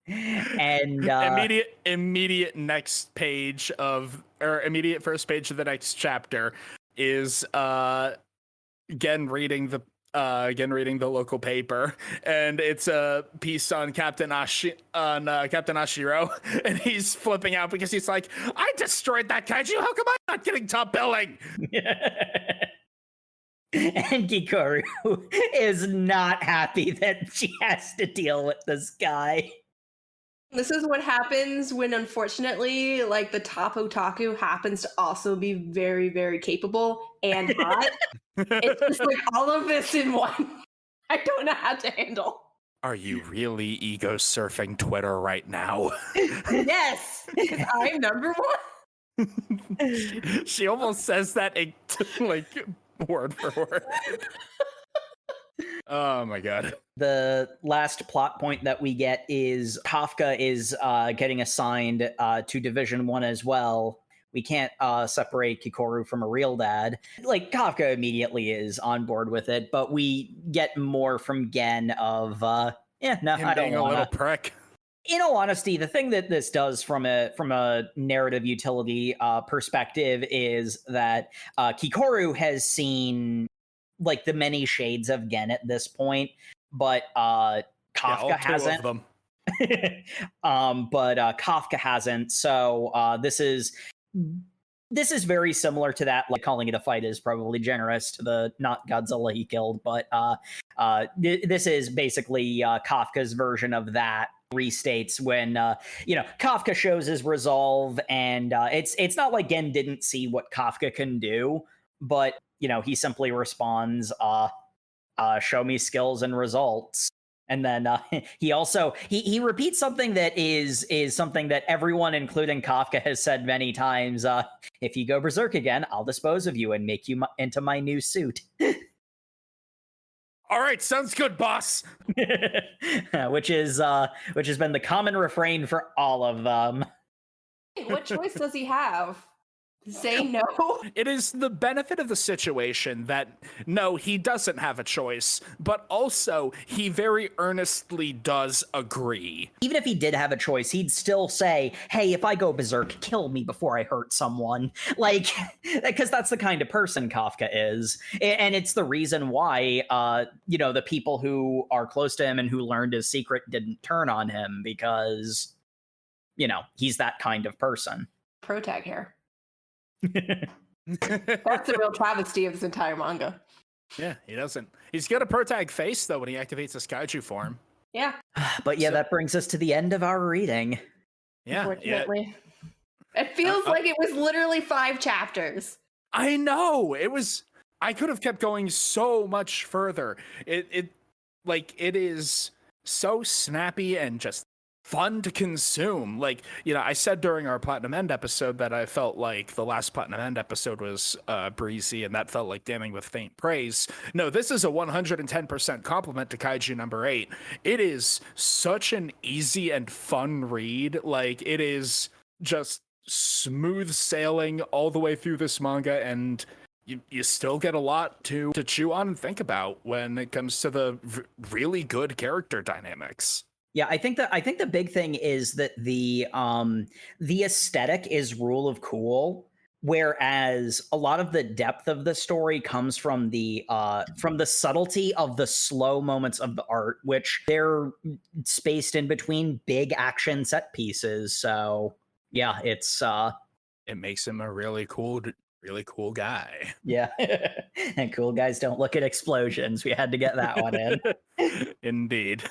And immediate next page immediate first page of the next chapter is again reading the local paper, and it's a piece on Captain Ashiro, and he's flipping out because he's like, I destroyed that kaiju, how come I'm not getting top billing? And Kikaru is not happy that she has to deal with this guy. This is what happens when, unfortunately, like the top otaku happens to also be very, very capable and hot. It's just like all of this in one. I don't know how to handle. Are you really ego surfing Twitter right now? Yes, because I'm number one. She almost says that like word for word. Oh my God. The last plot point that we get is Kafka is getting assigned to Division 1 as well. We can't separate Kikaru from a real dad. Like, Kafka immediately is on board with it, but we get more from Gen of, I don't want a little prick. In all honesty, the thing that this does from a narrative utility perspective is that Kikaru has seen like the many shades of Gen at this point, but Kafka hasn't. But Kafka hasn't. So this is very similar to that. Like, calling it a fight is probably generous to the not Godzilla he killed, but this is basically Kafka's version of that. Restates when Kafka shows his resolve, and it's not like Gen didn't see what Kafka can do, but he simply responds, show me skills and results. And then he also he repeats something that is something that everyone, including Kafka, has said many times. If you go berserk again, I'll dispose of you and make you into my new suit. All right, sounds good, boss. which has been the common refrain for all of them. What choice does he have? Say no? It is the benefit of the situation that, no, he doesn't have a choice, but also he very earnestly does agree. Even if he did have a choice, he'd still say, hey, if I go berserk, kill me before I hurt someone. Like, because that's the kind of person Kafka is. And it's the reason why, the people who are close to him and who learned his secret didn't turn on him, because, he's that kind of person. Pro tag hair. That's a real travesty of this entire manga. Yeah, he doesn't. He's got a protag face, though, when he activates his kaiju form. Yeah. But yeah, that brings us to the end of our reading. Yeah. Unfortunately. Yeah. It feels like it was literally 5 chapters. I know. I could have kept going so much further. It is so snappy and just fun to consume. Like, I said during our Platinum End episode that I felt like the last Platinum End episode was breezy, and that felt like damning with faint praise. No, this is a 110% compliment to Kaiju No.8. It is such an easy and fun read. Like, it is just smooth sailing all the way through this manga, and you still get a lot to chew on and think about when it comes to the really good character dynamics. Yeah, I think the big thing is that the aesthetic is rule of cool, whereas a lot of the depth of the story comes from the subtlety of the slow moments of the art, which they're spaced in between big action set pieces. So yeah, it makes him a really cool guy. Yeah. And cool guys don't look at explosions. We had to get that one in. Indeed.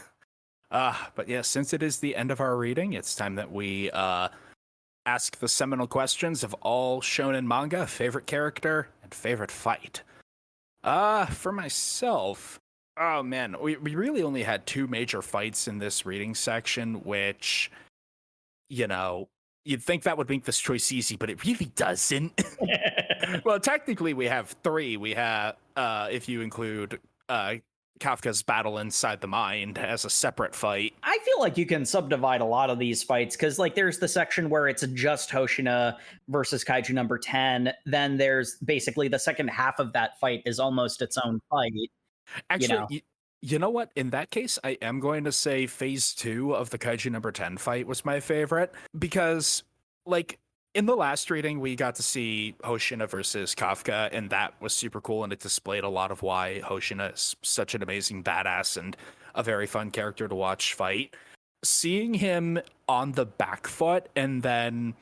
But yeah, since it is the end of our reading, it's time that we ask the seminal questions of all shonen manga: favorite character and favorite fight. For myself, oh man, we really only had 2 major fights in this reading section, which, you'd think that would make this choice easy, but it really doesn't. Well, technically we have 3. We have, if you include Kafka's battle inside the mind as a separate fight. I feel like you can subdivide a lot of these fights, because there's the section where it's just Hoshina versus Kaiju number 10. Then there's basically the second half of that fight is almost its own fight. Actually, you know what? In that case, I am going to say phase 2 of the Kaiju number 10 fight was my favorite, because, in the last reading, we got to see Hoshina versus Kafka, and that was super cool, and it displayed a lot of why Hoshina is such an amazing badass and a very fun character to watch fight. Seeing him on the back foot and then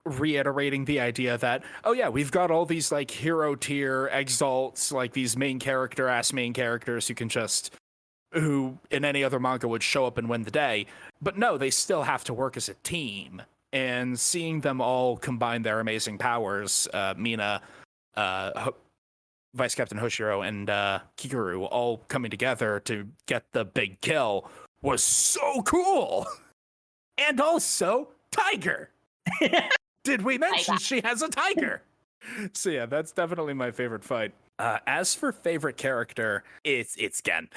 reiterating the idea that, oh yeah, we've got all these hero tier exalts, these main characters who in any other manga would show up and win the day, but no, they still have to work as a team. And seeing them all combine their amazing powers, Mina, Vice Captain Hoshiro, and Kikuru all coming together to get the big kill, was so cool. And also Tiger. Did we mention she has a tiger? So yeah, that's definitely my favorite fight. As for favorite character, it's Gen.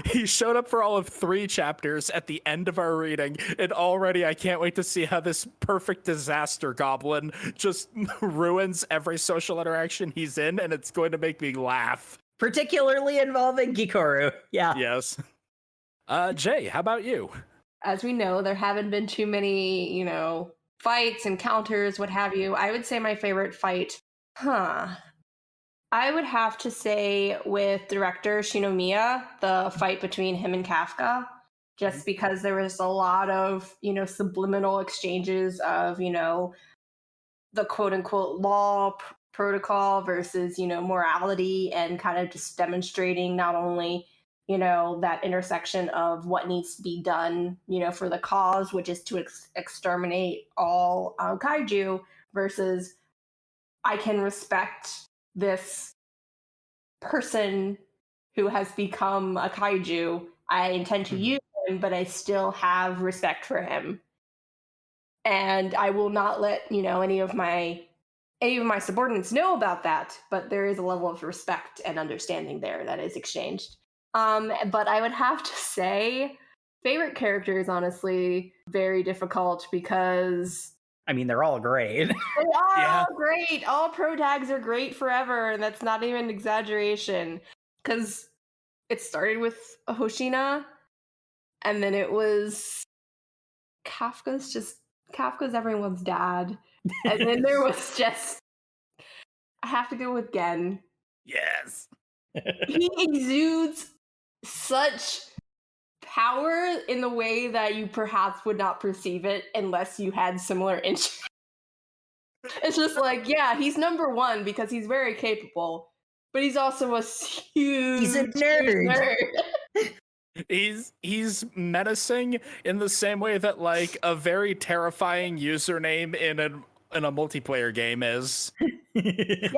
he showed up for all of 3 chapters at the end of our reading, and already I can't wait to see how this perfect disaster goblin just ruins every social interaction he's in, and it's going to make me laugh. Particularly involving Kikoru. Yeah. Yes. Jay, how about you? As we know, there haven't been too many, fights, encounters, what have you. I would say my favorite fight, I would have to say with director Shinomiya, the fight between him and Kafka. just because there was a lot of, subliminal exchanges of, the quote unquote law protocol versus, morality, and kind of just demonstrating not only, that intersection of what needs to be done, for the cause, which is to exterminate all kaiju, versus I can respect this person who has become a kaiju. I intend to use him, but I still have respect for him. And I will not let, any of my subordinates know about that, but there is a level of respect and understanding there that is exchanged. But I would have to say favorite characters, honestly, very difficult because I mean, they're all great. they are all great. All pro tags are great forever, and that's not even an exaggeration. Because it started with Hoshina, and then it was Kafka's everyone's dad. And then there was I have to go with Gen. Yes. He exudes such power in the way that you perhaps would not perceive it unless you had similar interests. It's just like, yeah, he's number one because he's very capable, but he's also a huge, He's a nerd. He's menacing in the same way that like a very terrifying username in a multiplayer game is. Yes.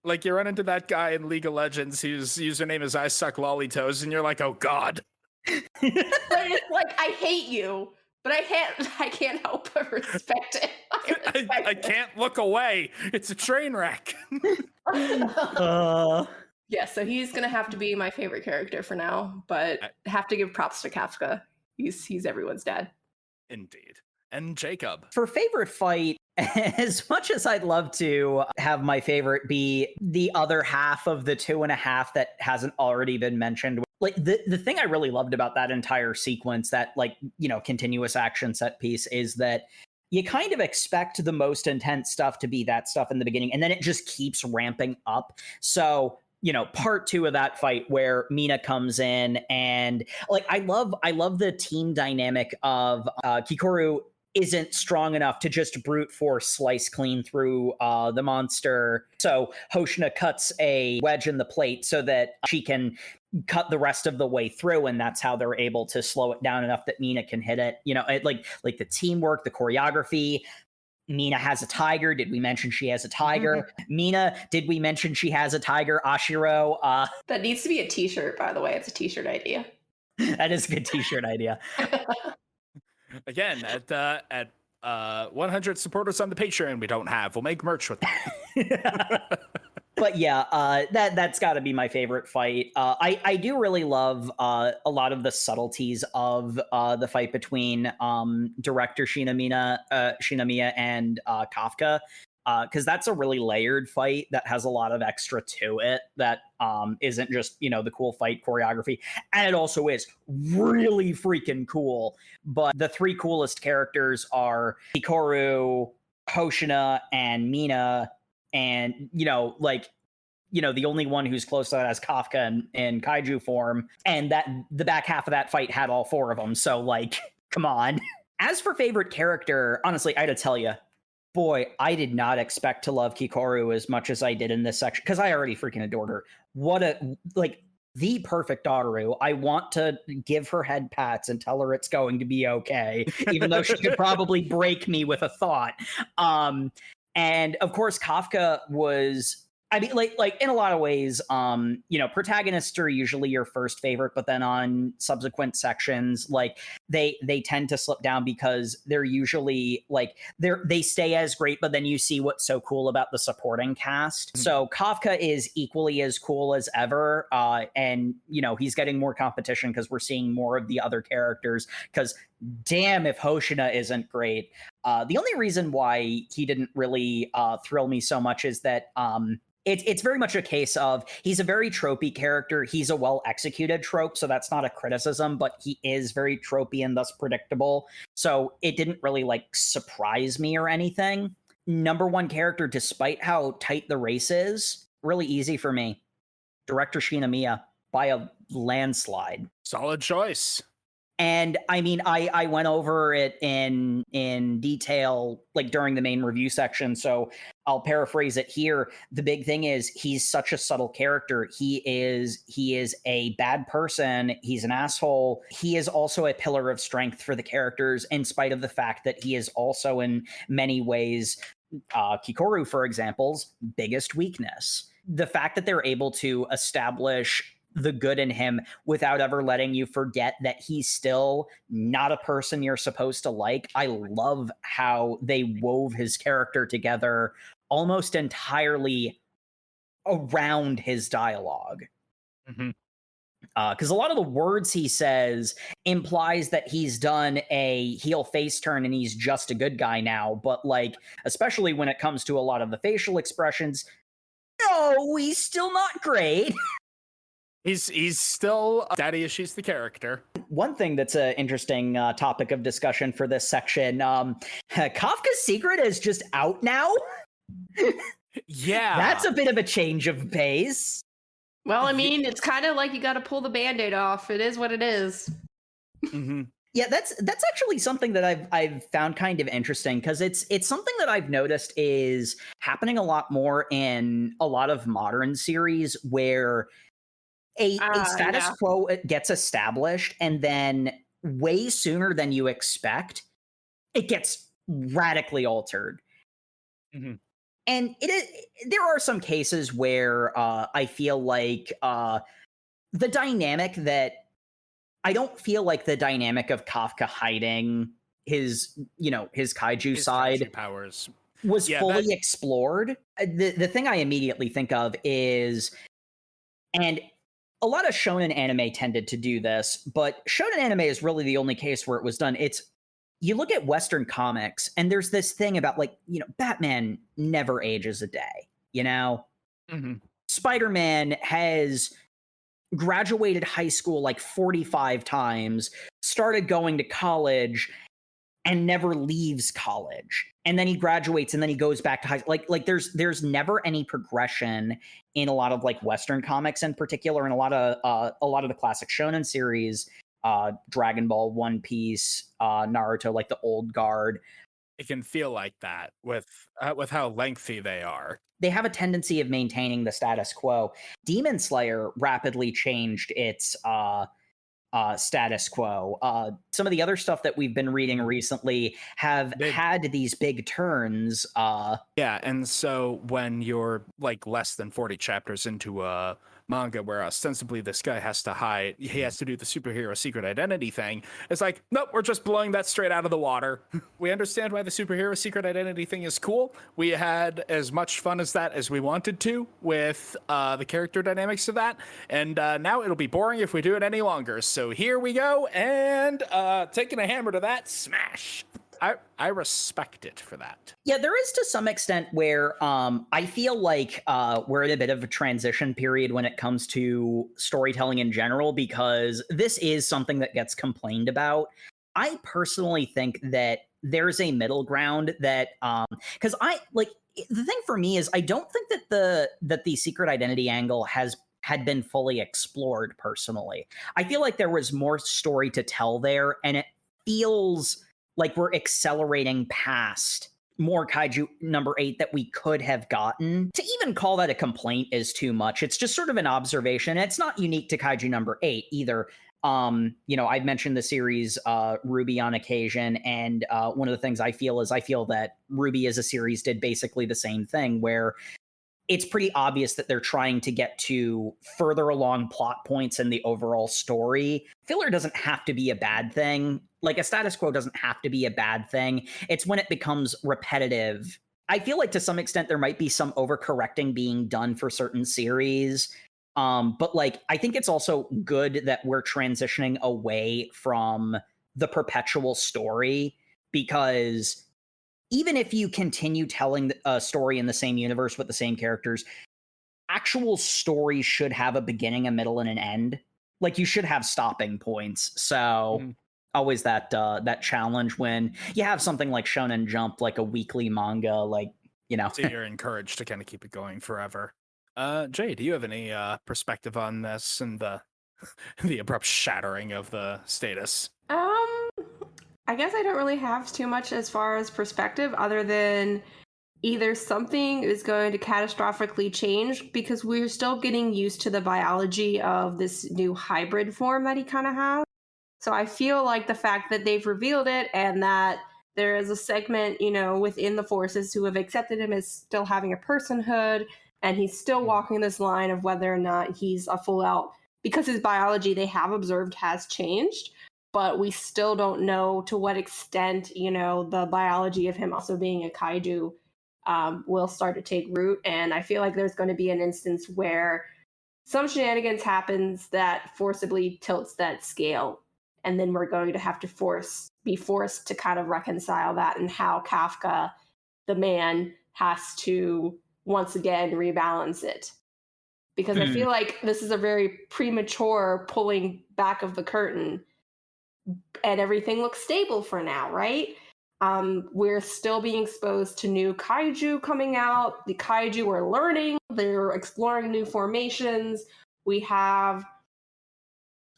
Like you run into that guy in League of Legends whose username is I suck lollytoes, and you're like, oh god. But it's like, I hate you, but I can't help but respect it. I can't look away. It's a train wreck. Yeah, so he's gonna have to be my favorite character for now, but I have to give props to Kafka. He's everyone's dad. Indeed. And Jacob. For favorite fight, as much as I'd love to have my favorite be the other half of the 2.5 that hasn't already been mentioned, like the thing I really loved about that entire sequence, that continuous action set piece, is that you kind of expect the most intense stuff to be that stuff in the beginning, and then it just keeps ramping up. So part 2 of that fight where Mina comes in, and like I love the team dynamic of Kikoru isn't strong enough to just brute force slice clean through the monster. So Hoshina cuts a wedge in the plate so that she can cut the rest of the way through, and that's how they're able to slow it down enough that Mina can hit it. Like the teamwork, the choreography. Mina has a tiger. Did we mention she has a tiger? Mina, did we mention she has a tiger? Ashiro. That needs to be a t-shirt, by the way. It's a t-shirt idea. That is a good t-shirt idea. Again, at 100 supporters on the Patreon, we'll make merch with that. But yeah, that's got to be my favorite fight. I do really love a lot of the subtleties of the fight between director Shinamiya and Kafka, because that's a really layered fight that has a lot of extra to it that isn't just the cool fight choreography, and it also is really freaking cool. But the 3 coolest characters are Hikaru, Hoshina, and Mina. And, the only one who's close to that is Kafka in kaiju form. And that the back half of that fight had all 4 of them. So, like, come on. As for favorite character, honestly, I had to tell you, boy, I did not expect to love Kikoru as much as I did in this section, because I already freaking adored her. What the perfect Daru. I want to give her head pats and tell her it's going to be okay, even though she could probably break me with a thought. And of course, Kafka was, I mean, like in a lot of ways, protagonists are usually your first favorite, but then on subsequent sections, like they tend to slip down because they're usually like they stay as great, but then you see what's so cool about the supporting cast. Mm-hmm. So Kafka is equally as cool as ever, and he's getting more competition because we're seeing more of the other characters. Because damn, if Hoshina isn't great. The only reason why he didn't really thrill me so much is that it's very much a case of he's a very tropey character. He's a well-executed trope, so that's not a criticism, but he is very tropey and thus predictable. So it didn't really surprise me or anything. Number 1 character, despite how tight the race is, really easy for me. Director Shinamiya by a landslide. Solid choice. And I mean, I went over it in detail like during the main review section, so I'll paraphrase it here. The big thing is he's such a subtle character. He is a bad person. He's an asshole. He is also a pillar of strength for the characters, in spite of the fact that he is also in many ways Kikoru, for example's biggest weakness. The fact that they're able to establish the good in him without ever letting you forget that he's still not a person you're supposed to like. I love how they wove his character together almost entirely around his dialogue. Because a lot of the words he says implies that he's done a heel face turn and he's just a good guy now. But like, especially when it comes to a lot of the facial expressions, no, he's still not great. He's still daddy issues the character. One thing that's an interesting topic of discussion for this section, Kafka's Secret is just out now. Yeah. That's a bit of a change of pace. Well, I mean, it's kind of like you got to pull the Band-Aid off. It is what it is. Mm-hmm. Yeah, that's actually something that I've found kind of interesting, because it's something that I've noticed is happening a lot more in a lot of modern series where a status quo gets established, and then way sooner than you expect, it gets radically altered. Mm-hmm. And there are some cases where I feel like the dynamic that I don't feel like the dynamic of Kafka hiding his kaiju side kaiju powers was fully explored. The thing I immediately think of is, and a lot of shonen anime tended to do this, but shonen anime is really the only case where it was done. You look at Western comics, and there's this thing about, like, Batman never ages a day, Mm-hmm. Spider-Man has graduated high school like 45 times, started going to college, and never leaves college. And then he graduates, and then he goes back to high school. Like there's never any progression in a lot of like Western comics in particular, and a lot of the classic shonen series, Dragon Ball, One Piece, Naruto, like the old guard. It can feel like that with how lengthy they are. They have a tendency of maintaining the status quo. Demon Slayer rapidly changed its status quo. Some of the other stuff that we've been reading recently have had these big turns. Yeah, and so when you're like less than 40 chapters into a manga where ostensibly this guy has to do the superhero secret identity thing, it's like, nope, we're just blowing that straight out of the water. We understand why the superhero secret identity thing is cool. We had as much fun as that as we wanted to with the character dynamics of that, and now it'll be boring if we do it any longer. So here we go, and taking a hammer to that, smash. I respect it for that. Yeah, there is to some extent where I feel like we're in a bit of a transition period when it comes to storytelling in general, because this is something that gets complained about. I personally think that there's a middle ground that, because the thing for me is I don't think that the secret identity angle had been fully explored personally. I feel like there was more story to tell there, and it feels like we're accelerating past more Kaiju No.8 that we could have gotten. To even call that a complaint is too much. It's just sort of an observation. It's not unique to Kaiju No.8 either. I've mentioned the series RWBY on occasion, and one of the things I feel that RWBY as a series did basically the same thing, where it's pretty obvious that they're trying to get to further along plot points in the overall story. Filler doesn't have to be a bad thing. Like, a status quo doesn't have to be a bad thing. It's when it becomes repetitive. I feel like to some extent there might be some overcorrecting being done for certain series. But like, I think it's also good that we're transitioning away from the perpetual story, because even if you continue telling a story in the same universe with the same characters, actual story should have a beginning, a middle, and an end. Like, you should have stopping points. So always that challenge when you have something like Shonen Jump, like a weekly manga, like, So you're encouraged to kind of keep it going forever. Jay, do you have any perspective on this and the the abrupt shattering of the status? I guess I don't really have too much as far as perspective other than either something is going to catastrophically change because we're still getting used to the biology of this new hybrid form that he kind of has. So I feel like the fact that they've revealed it and that there is a segment, within the forces who have accepted him as still having a personhood, and he's still walking this line of whether or not he's a full out, because his biology they have observed has changed, but we still don't know to what extent, the biology of him also being a kaiju will start to take root. And I feel like there's going to be an instance where some shenanigans happens that forcibly tilts that scale, and then we're going to have to be forced to kind of reconcile that, and how Kafka, the man, has to once again rebalance it. Because I feel like this is a very premature pulling back of the curtain, and everything looks stable for now, right? We're still being exposed to new kaiju coming out. The kaiju are learning, they're exploring new formations. We have,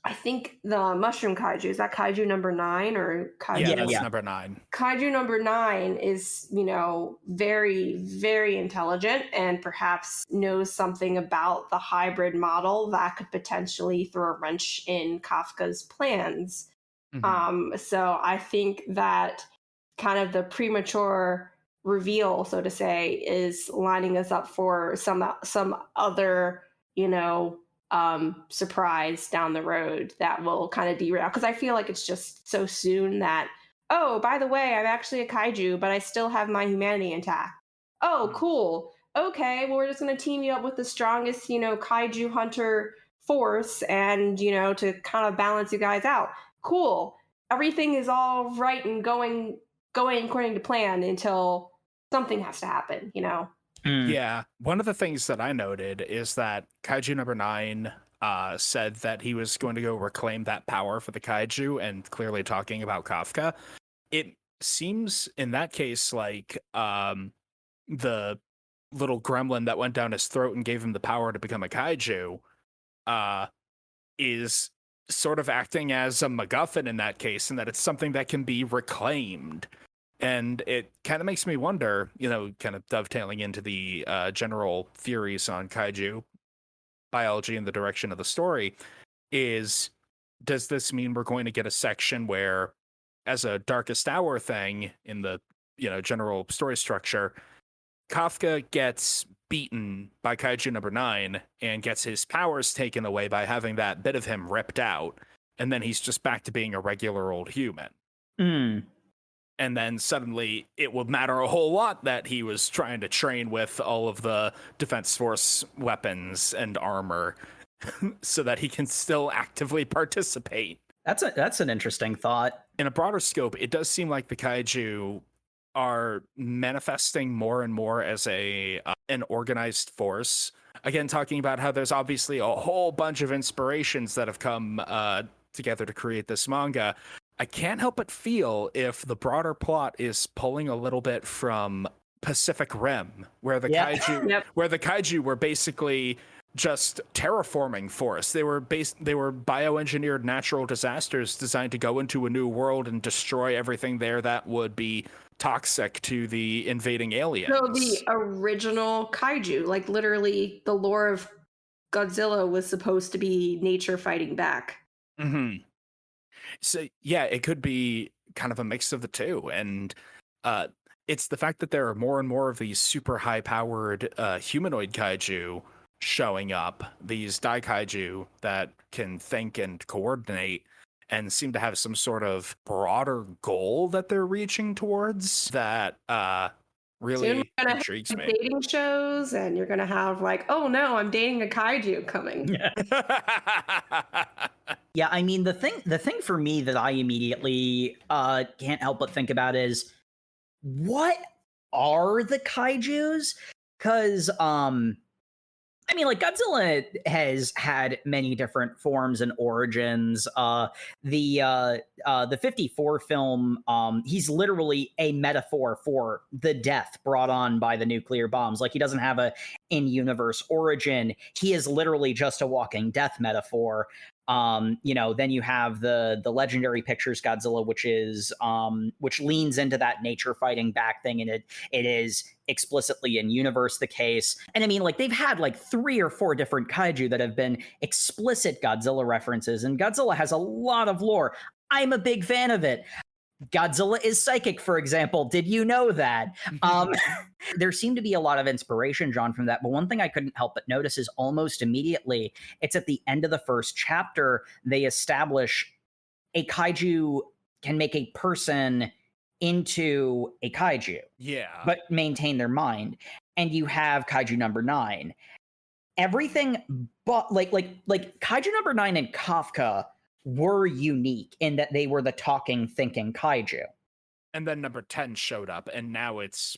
I think, the mushroom kaiju. Is that kaiju number 9 or kaiju? Yeah, that's number 9. Kaiju number 9 is, very, very intelligent and perhaps knows something about the hybrid model that could potentially throw a wrench in Kafka's plans. So I think that kind of the premature reveal, so to say, is lining us up for some other, surprise down the road that will kind of derail. Because I feel like it's just so soon that, oh, by the way, I'm actually a kaiju, but I still have my humanity intact. Oh, cool. Okay, well, we're just going to team you up with the strongest, kaiju hunter force and, to kind of balance you guys out. Cool. Everything is all right and going according to plan until something has to happen, Yeah. One of the things that I noted is that Kaiju number 9 said that he was going to go reclaim that power for the kaiju, and clearly talking about Kafka. It seems in that case like the little gremlin that went down his throat and gave him the power to become a kaiju is sort of acting as a MacGuffin in that case, and that it's something that can be reclaimed. And it kind of makes me wonder, kind of dovetailing into the general theories on kaiju biology and the direction of the story, does this mean we're going to get a section where, as a Darkest Hour thing in the general story structure, Kafka gets beaten by Kaiju number 9 and gets his powers taken away by having that bit of him ripped out, and then he's just back to being a regular old human. And then suddenly it would matter a whole lot that he was trying to train with all of the Defense Force weapons and armor so that he can still actively participate. That's an interesting thought. In a broader scope, it does seem like the kaiju are manifesting more and more as an organized force. Again, talking about how there's obviously a whole bunch of inspirations that have come together to create this manga. I can't help but feel if the broader plot is pulling a little bit from Pacific Rim, where the kaiju were basically just terraforming forests. They were bioengineered natural disasters designed to go into a new world and destroy everything there that would be toxic to the invading aliens. So the original kaiju, like literally the lore of Godzilla, was supposed to be nature fighting back. So yeah, it could be kind of a mix of the two. And it's the fact that there are more and more of these super high-powered humanoid kaiju showing up, these daikaiju that can think and coordinate and seem to have some sort of broader goal that they're reaching towards, that really intrigues me. Dating shows, and you're gonna have like, oh no, I'm dating a kaiju coming. Yeah, I mean, the thing for me that I immediately can't help but think about is, what are the kaijus? Because I mean, like, Godzilla has had many different forms and origins. The 54 film, he's literally a metaphor for the death brought on by the nuclear bombs. Like, he doesn't have a in-universe origin. He is literally just a walking death metaphor. Then you have the Legendary Pictures Godzilla, which leans into that nature fighting back thing, and it is explicitly in universe the case. And I mean, like, they've had like 3 or 4 different kaiju that have been explicit Godzilla references, and Godzilla has a lot of lore. I'm a big fan of it. Godzilla is psychic, for example. Did you know that? There seemed to be a lot of inspiration drawn from that. But one thing I couldn't help but notice is almost immediately, it's at the end of the first chapter, they establish a kaiju can make a person into a kaiju. Yeah. But maintain their mind. And you have Kaiju number 9. Everything but like Kaiju number 9 and Kafka were unique in that they were the talking, thinking kaiju. And then number 10 showed up, and now it's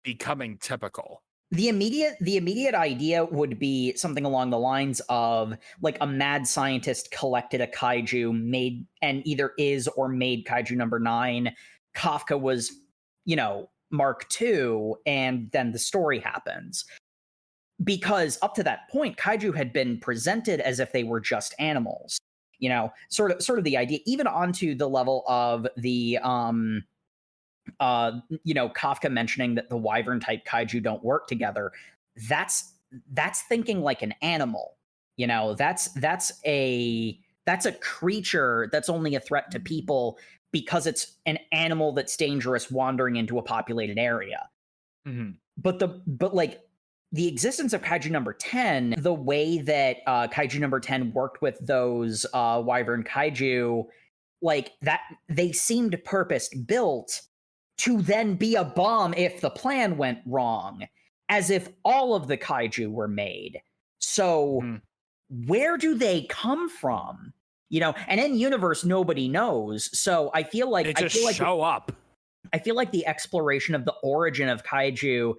becoming typical. The immediate idea would be something along the lines of like a mad scientist collected a kaiju, made and either is or made Kaiju number 9. Kafka was, Mark II, and then the story happens. Because up to that point, kaiju had been presented as if they were just animals. Sort of the idea, even onto the level of the Kafka mentioning that the wyvern type kaiju don't work together. That's thinking like an animal. That's a creature that's only a threat to people because it's an animal that's dangerous wandering into a populated area. Mm-hmm. But like the existence of Kaiju number 10, the way that Kaiju number 10 worked with those wyvern kaiju, like that, they seemed purpose-built to then be a bomb if the plan went wrong, as if all of the kaiju were made. So where do they come from? And in universe, nobody knows. So I feel like they just show up. I feel like the exploration of the origin of kaiju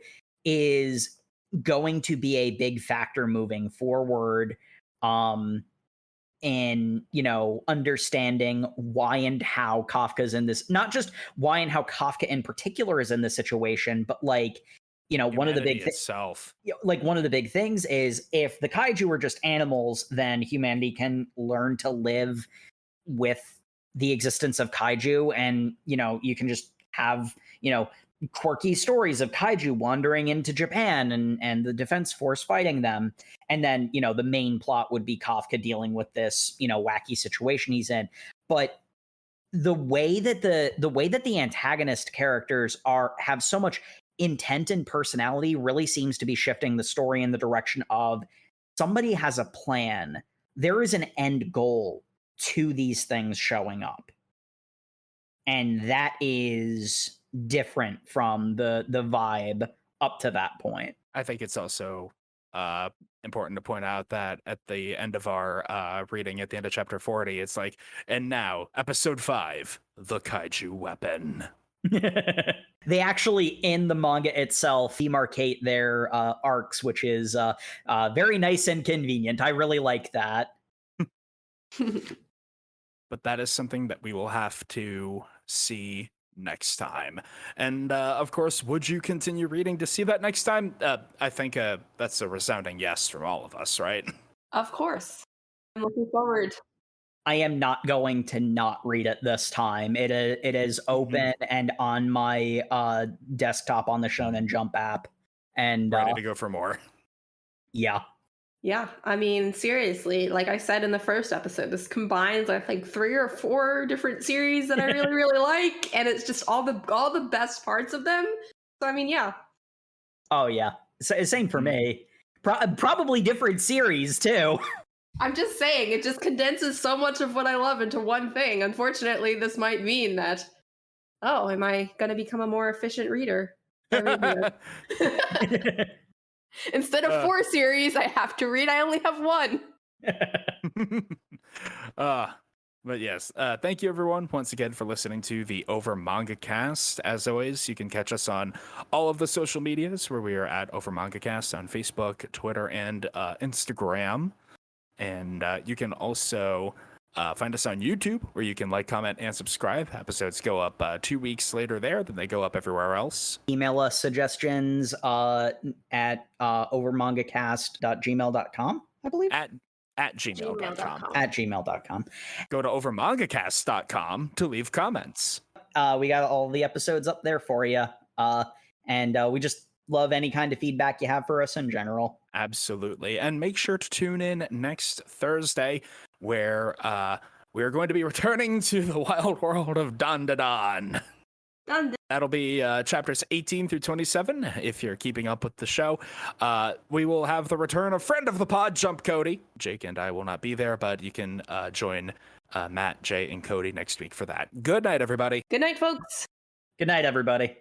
is going to be a big factor moving forward, in understanding why and how Kafka's in this, not just why and how Kafka in particular is in this situation, but like one of the big one of the big things is if the kaiju were just animals, then humanity can learn to live with the existence of kaiju, and you can just have quirky stories of kaiju wandering into Japan and the defense force fighting them. And then, the main plot would be Kafka dealing with this, wacky situation he's in. But the way that the antagonist characters have so much intent and personality really seems to be shifting the story in the direction of somebody has a plan. There is an end goal to these things showing up. And that is different from the vibe up to that point. I think it's also important to point out that at the end of our reading, at the end of chapter 40, it's like, and now episode 5, the kaiju weapon. They actually, in the manga itself, demarcate their arcs, which is very nice and convenient. I really like that. But that is something that we will have to see next time. And of course, would you continue reading to see that next time? I think that's a resounding yes from all of us, right? Of course. I'm looking forward. I am not going to not read it this time. It is open and on my desktop on the Shonen Jump app. And ready to go for more. Yeah. Yeah, I mean, seriously, like I said in the first episode, this combines, I think, 3 or 4 different series that I really, really like, and it's just all the best parts of them. So, I mean, yeah. Oh, yeah. Same for me. Probably different series, too. I'm just saying, it just condenses so much of what I love into one thing. Unfortunately, this might mean that, am I going to become a more efficient reader? Instead of 4 series I have to read, I only have 1. But yes, thank you everyone once again for listening to the Over Manga Cast. As always, you can catch us on all of the social medias where we are at Over Manga Cast on Facebook, Twitter, and Instagram. And you can also find us on YouTube, where you can like, comment, and subscribe. Episodes go up 2 weeks later there than they go up everywhere else. Email us suggestions at overmangacast.gmail.com, I believe. at gmail.com. At gmail.com. Go to overmangacast.com to leave comments. We got all the episodes up there for you. And we just love any kind of feedback you have for us in general. Absolutely. And make sure to tune in next Thursday, where we're going to be returning to the wild world of Dandadan. That'll be chapters 18 through 27, if you're keeping up with the show. We will have the return of friend of the pod, Jump Cody. Jake and I will not be there, but you can join Matt, Jay, and Cody next week for that. Good night, everybody. Good night, folks. Good night, everybody.